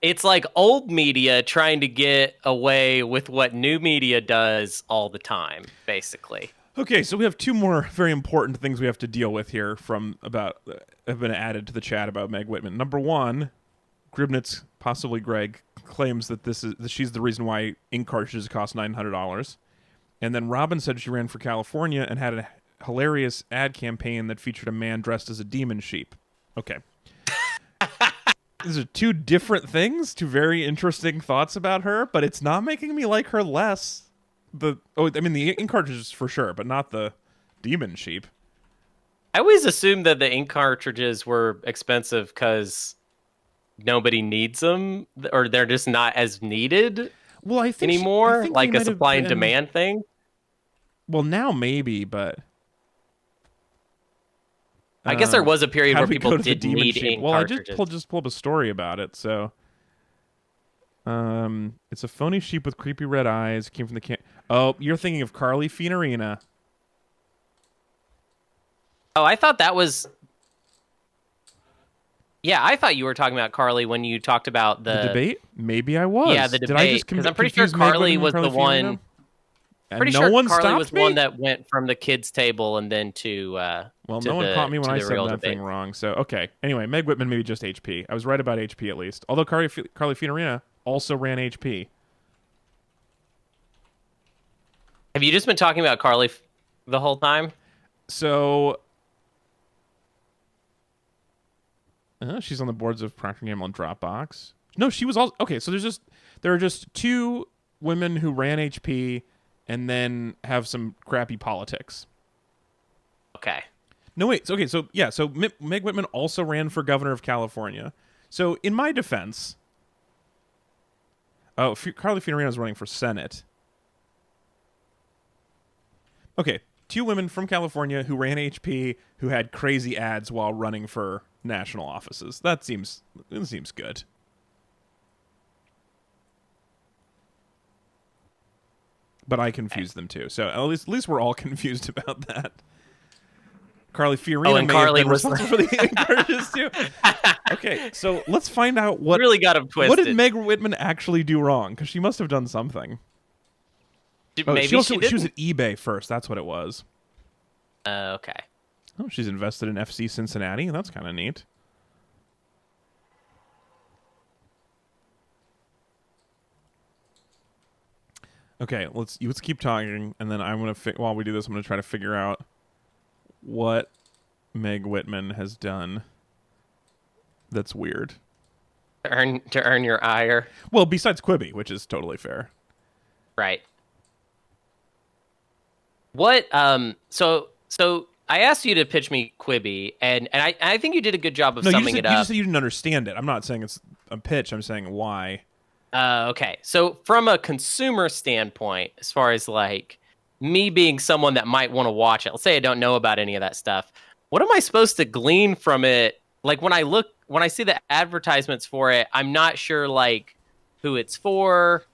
It's like old media trying to get away with what new media does all the time, basically. Okay, so we have two more very important things we have to deal with here have been added to the chat about Meg Whitman. Number one, Grib Nuts, possibly Greg, claims that she's the reason why ink cartridges cost $900. And then Robin said she ran for California and had a hilarious ad campaign that featured a man dressed as a demon sheep. Okay. These are two different things, two very interesting thoughts about her, but it's not making me like her less. The ink cartridges for sure, but not the demon sheep. I always assumed that the ink cartridges were expensive because nobody needs them, or they're just not as needed anymore, like a supply and demand thing. Well, now maybe, but I guess there was a period where people did need ink cartridges. I just pulled up a story about it. So, it's a phony sheep with creepy red eyes. Came from the Oh, you're thinking of Carly Fiorina. Oh, I thought that was. Yeah, I thought you were talking about Carly when you talked about the debate. Maybe I was. Yeah, the debate. Because I'm pretty sure Carly was the one. Pretty sure Carly was one that went from the kids' table and then to. Well, no one caught me when I said that thing wrong. So okay. Anyway, Meg Whitman maybe just HP. I was right about HP at least. Although Carly Fiorina also ran HP. Have you just been talking about Carly the whole time? So. She's on the boards of Procter & Gamble and Dropbox. No, she was also okay. So there are just two women who ran HP and then have some crappy politics. Okay. No wait. Okay. So yeah. So Meg Whitman also ran for governor of California. So in my defense, Carly Fiorina is running for Senate. Okay, two women from California who ran HP who had crazy ads while running for national offices. That seems good. But I confused them too. So at least we're all confused about that. Carly Fiorina may have been responsible for the encourages too. Okay, so let's find out what really got him twisted. What did Meg Whitman actually do wrong? Because she must have done something. Maybe she was at eBay first. That's what it was. Okay. Oh, she's invested in FC Cincinnati. That's kind of neat. Okay, let's keep talking, and then I'm gonna while we do this, I'm gonna try to figure out what Meg Whitman has done that's weird. To earn your ire. Well, besides Quibi, which is totally fair. Right. What so I asked you to pitch me Quibi, and I think you did a good job of summing it up. You just said you didn't understand it. I'm not saying it's a pitch. I'm saying why. Okay. So from a consumer standpoint, as far as like me being someone that might want to watch it, let's say I don't know about any of that stuff. What am I supposed to glean from it? Like when I see the advertisements for it, I'm not sure like who it's for,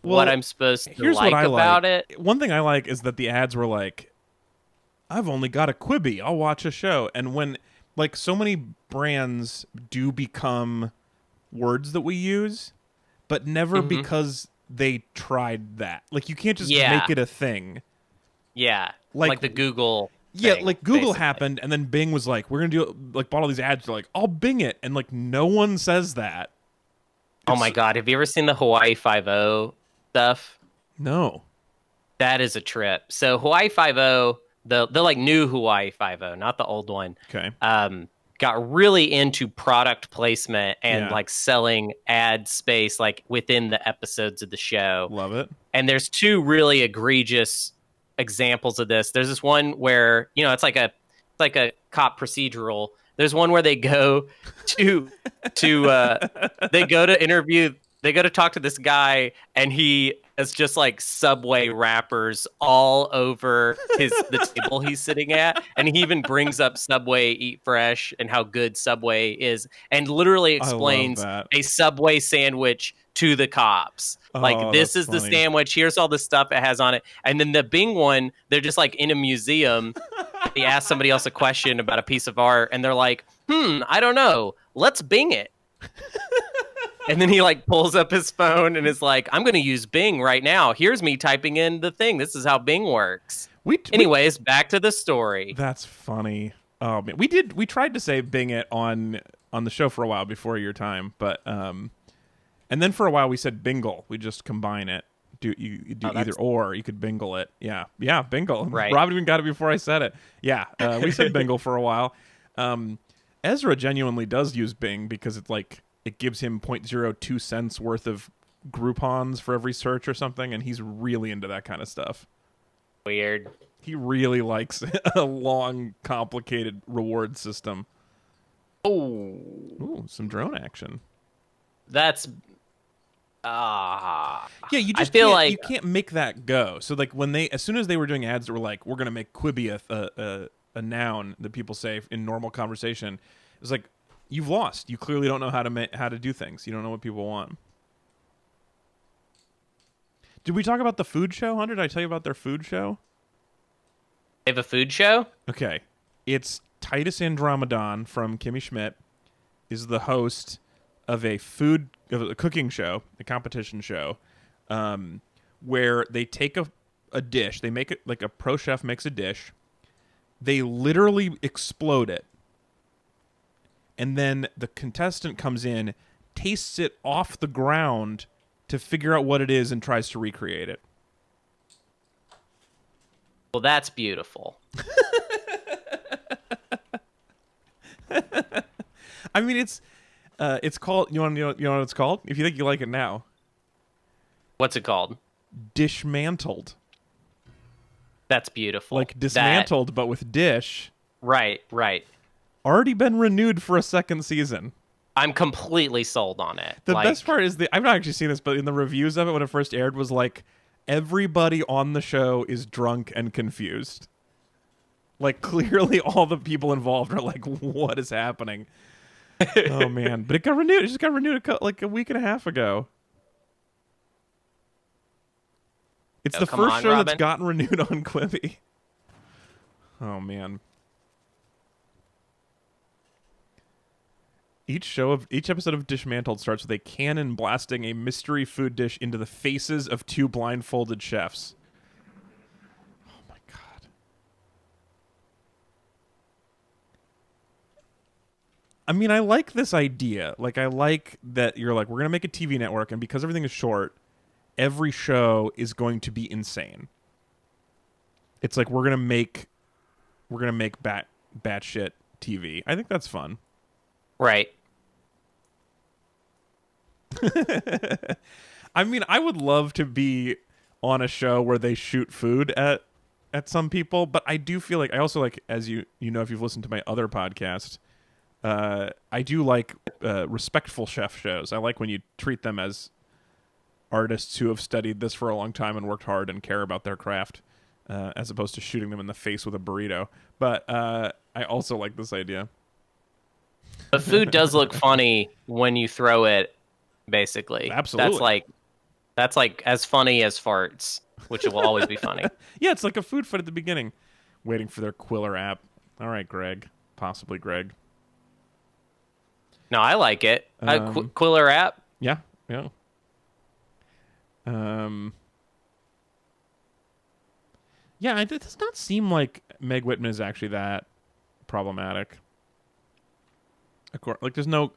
what I'm supposed to like about it. One thing I like is that the ads were like, I've only got a Quibi, I'll watch a show. And when like so many brands do become words that we use, but never because they tried that. Like you can't just make it a thing. Yeah. Like the Google thing, like Google basically happened, and then Bing was like, we're gonna do like bought all these ads. They're like, I'll Bing it, and like no one says that. Oh my god, have you ever seen the Hawaii 5-0 stuff? No. That is a trip. So Hawaii 5-0, the like new Hawaii 5-0, not the old one. Okay. Got really into product placement and like selling ad space like within the episodes of the show. Love it. And there's two really egregious examples of this. There's this one where, you know, it's like a cop procedural. There's one where they go to they go to talk to this guy, and he is just like Subway wrappers all over the table he's sitting at, and he even brings up Subway Eat Fresh and how good Subway is, and literally explains a Subway sandwich to the cops. Like, this is the sandwich, here's all the stuff it has on it. And then the Bing one, they're just like in a museum. He asked somebody else a question about a piece of art, and they're like, I don't know, let's Bing it. And then he like pulls up his phone and is like, I'm going to use Bing right now. Here's me typing in the thing. This is how Bing works. Anyways, back to the story. That's funny. Oh man, we tried to say Bing it on the show for a while before your time, but and then for a while we said Bingle. We just combine it. You do either or. You could Bingle it. Yeah, Bingle. Right. Rob even got it before I said it. Yeah, we said Bingle for a while. Ezra genuinely does use Bing because it's like it gives him 0.02 cents worth of Groupons for every search or something, and he's really into that kind of stuff. Weird. He really likes a long, complicated reward system. Ooh, some drone action. That's yeah. You just you can't make that go. So like as soon as they were doing ads that were like, we're gonna make Quibi a noun that people say in normal conversation, it was like, you've lost. You clearly don't know how to do things. You don't know what people want. Did we talk about the food show, Hunter? Did I tell you about their food show? They have a food show? Okay. It's Titus Andromedon from Kimmy Schmidt is the host of a cooking show, a competition show, where they take a dish. They make it like a pro chef makes a dish. They literally explode it. And then the contestant comes in, tastes it off the ground to figure out what it is and tries to recreate it. Well, that's beautiful. I mean, it's called. You want to know what it's called? If you think you like it now, what's it called? Dishmantled. That's beautiful. Like dismantled, but with dish. Right. Already been renewed for a second season. I'm completely sold on it. The best part is I've not actually seen this, but in the reviews of it when it first aired was like, everybody on the show is drunk and confused. Like clearly all the people involved are like, what is happening? Oh man. But it got renewed. It just got renewed like a week and a half ago. It's the first show that's gotten renewed on Quibi. Oh man. Each episode of Dishmantled starts with a cannon blasting a mystery food dish into the faces of two blindfolded chefs. Oh my god. I mean, I like this idea. Like, I like that you're like, we're going to make a TV network, and because everything is short, every show is going to be insane. It's like we're gonna make batshit TV. I think that's fun. Right. I mean, I would love to be on a show where they shoot food at some people, but I do feel like I also like, as you know, if you've listened to my other podcast, I do like respectful chef shows. I like when you treat them as artists who have studied this for a long time and worked hard and care about their craft, as opposed to shooting them in the face with a burrito. But I also like this idea. The food does look funny when you throw it, basically. Absolutely. That's like as funny as farts, which will always be funny. Yeah, it's like a food fight at the beginning. Waiting for their Quiller app. All right, Greg. Possibly Greg. No, I like it. Quiller app? Yeah. Yeah, it does not seem like Meg Whitman is actually that problematic. Of course, like there's no...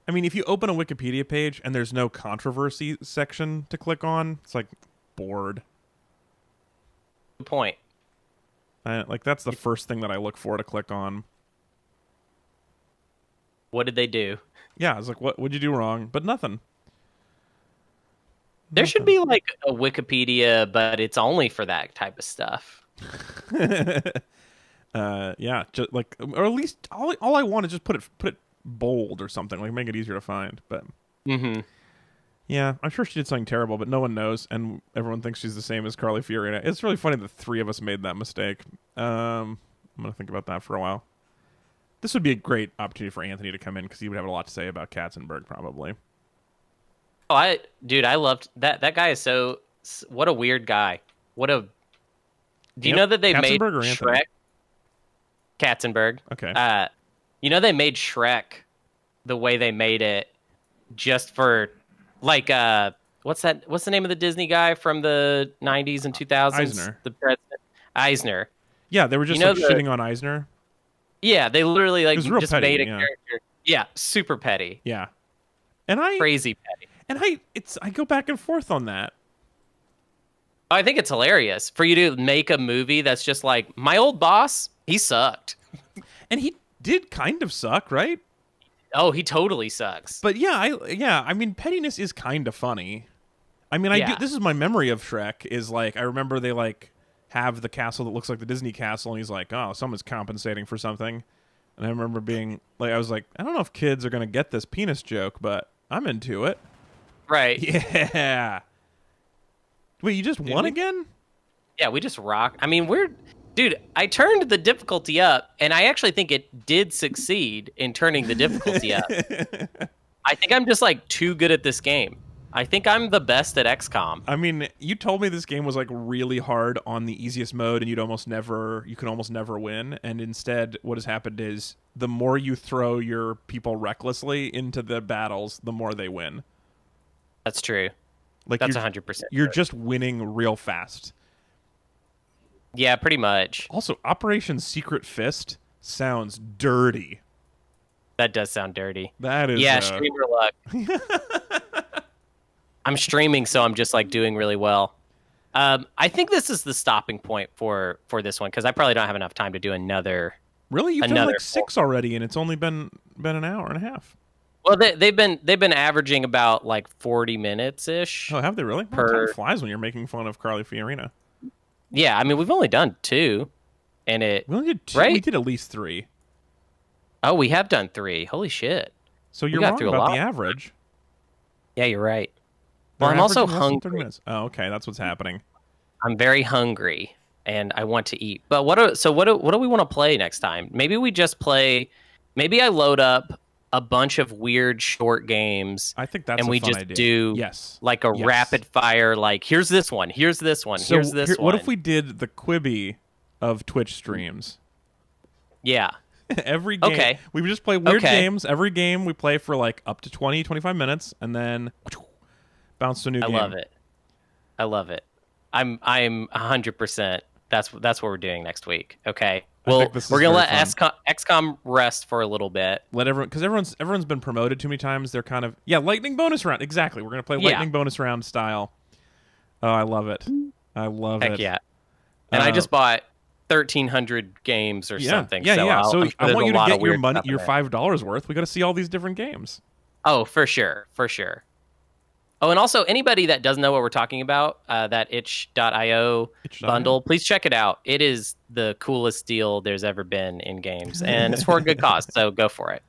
I mean, if you open a Wikipedia page and there's no controversy section to click on, it's like bored. Good point. Like that's the first thing that I look for to click on. What did they do? Yeah, it's like, what would you do wrong? But nothing. There should be like a Wikipedia, but it's only for that type of stuff. Yeah, just like, or at least all I want is just put it bold or something, like make it easier to find. But yeah, I'm sure she did something terrible, but no one knows, and everyone thinks she's the same as Carly Fiorina. It's really funny that three of us made that mistake. I'm gonna think about that for a while. This would be a great opportunity for Anthony to come in because he would have a lot to say about Katzenberg, probably. Oh, I loved that. That guy is so... What a weird guy. Do you know that they made Shrek? Katzenberg. Okay. You know they made Shrek the way they made it just for, like, what's the name of the Disney guy from the 90s and 2000s? Eisner. The president. Eisner. Yeah, they were just shitting on Eisner. Yeah, they literally just petty, made a character. Yeah, super petty. Yeah. Crazy petty. And I go back and forth on that. I think it's hilarious for you to make a movie that's just like, my old boss, he sucked. And he did kind of suck, right? Oh, he totally sucks. But I mean, pettiness is kind of funny. I mean, this is my memory of Shrek, is like, I remember they like have the castle that looks like the Disney castle, and he's like, oh, someone's compensating for something. And I remember being like, I was like, I don't know if kids are going to get this penis joke, but I'm into it. Right. Yeah. Wait, you just won again? Yeah, we just rock. I mean, dude, I turned the difficulty up, and I actually think it did succeed in turning the difficulty up. I think I'm just like too good at this game. I think I'm the best at XCOM. I mean, you told me this game was like really hard on the easiest mode, and you can almost never win. And instead, what has happened is the more you throw your people recklessly into the battles, the more they win. That's true. Like that's 100%. You're just winning real fast. Yeah, pretty much. Also, Operation Secret Fist sounds dirty. That does sound dirty. That is. Yeah, streamer luck. I'm streaming, so I'm just like doing really well. I think this is the stopping point for this one because I probably don't have enough time to do another. Really, you've done like 6 already, and it's only been an hour and a half. Well, they've been averaging about like 40 minutes ish. Oh, have they really? Time flies when you're making fun of Carly Fiorina. Yeah, I mean we've only done 2, and we only did 2. Right? We did at least 3. Oh, we have done 3. Holy shit! So you're wrong about the average. Yeah, you're right. Well, I'm also hungry. Oh, okay, that's what's happening. I'm very hungry, and I want to eat. But what do we want to play next time? Maybe we just play. Maybe I load up a bunch of weird short games. I think that's and a we fun just idea. do like a rapid fire. Like here's this one. Here's this one. So here's this one. What if we did the Quibi of Twitch streams? Yeah. Every game. Okay. We would just play weird games. Every game we play for like up to 20, 25 minutes, and then bounce to a new game. I love it. I'm 100%. That's what we're doing next week. Okay. Well, we're gonna let XCOM rest for a little bit. Let everyone, because everyone's been promoted too many times. They're kind of lightning bonus round. Exactly. We're gonna play lightning bonus round style. Oh, I love it. I love Heck it. yeah. And I just bought 1,300 games or something. Yeah, so yeah. I'm sure I want you to get your money, your $5 worth. We got to see all these different games. Oh, for sure. For sure. Oh, and also anybody that doesn't know what we're talking about, that itch.io bundle, please check it out. It is the coolest deal there's ever been in games, and it's for a good cause, so go for it.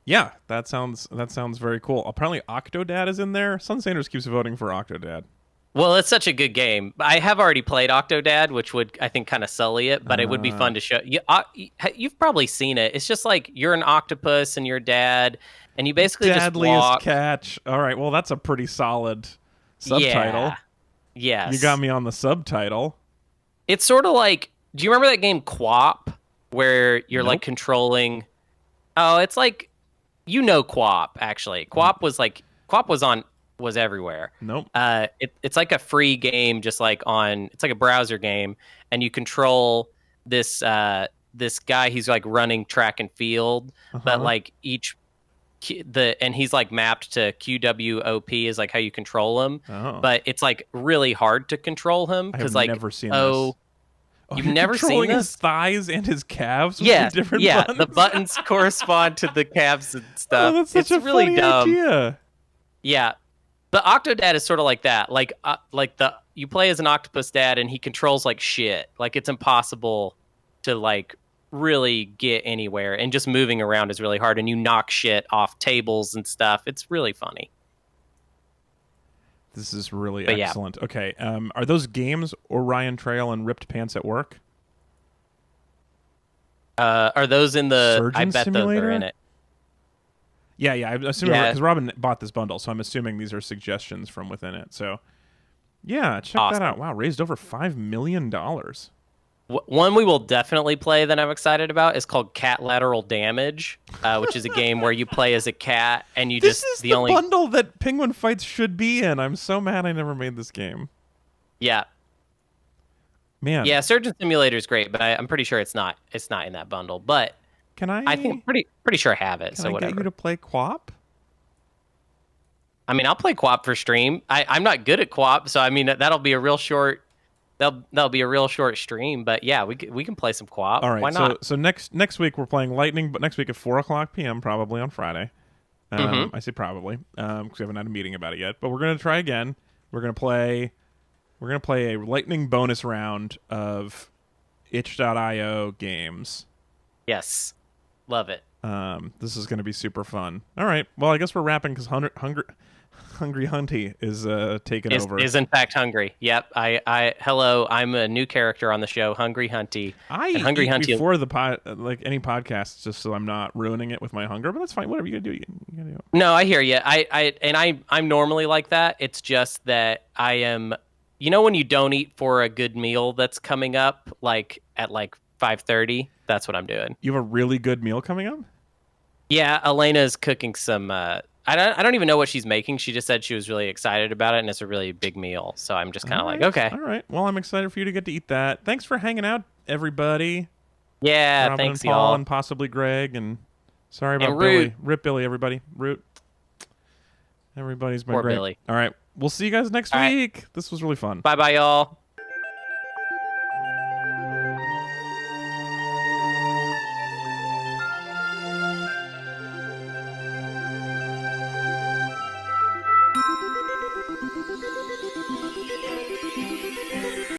Yeah, that sounds very cool. Apparently Octodad is in there. Sun Sanders keeps voting for Octodad. Well, it's such a good game. I have already played Octodad, which would, I think, kind of sully it, but it would be fun to show. You've probably seen it. It's just like you're an octopus and your dad, and you basically Deadliest just walk. Catch. All right, well, that's a pretty solid subtitle. Yeah. Yes. You got me on the subtitle. It's sort of like, do you remember that game Quap, where you're Nope. like controlling? Oh, it's like, Quap, actually. Quap was everywhere. Nope. It's like a free game, just like it's like a browser game, and you control this guy. He's like running track and field, but like and he's like mapped to QWOP is like how you control him. But it's like really hard to control him because like never seen this. You've never seen controlling this? his thighs and his calves with Yeah, the different yeah. buttons? The buttons correspond to the calves and stuff. Oh, that's such it's a really funny dumb. idea. Yeah, but Octodad is sort of like that. Like you play as an octopus dad, and he controls like shit. Like it's impossible to like really get anywhere, and just moving around is really hard. And you knock shit off tables and stuff. It's really funny. This is really excellent. Yeah. Okay, are those games Orion Trail and Ripped Pants at Work? Are those in the? Surgeon I bet Simulator? those are in it. Yeah, I'm assuming because Robin bought this bundle, so I'm assuming these are suggestions from within it. So, yeah, check that out. Wow, raised over $5 million. One we will definitely play that I'm excited about is called Cat Lateral Damage, which is a game where you play as a cat and you this is the bundle that Penguin Fights should be in. I'm so mad I never made this game. Yeah. Man. Yeah, Surgeon Simulator is great, but I'm pretty sure it's not in that bundle. But I think pretty sure I have it. Can I get you to play Quap? I mean, I'll play Quap for stream. I'm not good at Quap, so I mean that'll be a real short. That'll be a real short stream, but yeah, we can play some Quap. All right, why not? So next week we're playing Lightning, but next week at 4:00 p.m. probably on Friday. I say probably because we haven't had a meeting about it yet. But we're gonna try again. We're gonna play a Lightning bonus round of itch.io games. Yes, love it. This is gonna be super fun. All right, well I guess we're wrapping because Hungry Hunty is taking over. Is in fact hungry. Yep. Hello. I'm a new character on the show, Hungry Hunty. Hungry Hunty before the any podcast, just so I'm not ruining it with my hunger. But that's fine. Whatever you gotta do, you gotta do. No, I hear you. I'm normally like that. It's just that I am. You know when you don't eat for a good meal that's coming up, like at 5:30. That's what I'm doing. You have a really good meal coming up. Yeah, Elena's cooking some. I don't even know what she's making. She just said she was really excited about it, and it's a really big meal. So I'm just kind of like, okay. All right. Well, I'm excited for you to get to eat that. Thanks for hanging out, everybody. Yeah, Robin thanks, and Paul, y'all. and possibly Greg. And sorry about Billy. Billy. Rip Billy, everybody. Root. Everybody's been Poor great. Billy. All right. We'll see you guys next week. This was really fun. Bye, y'all.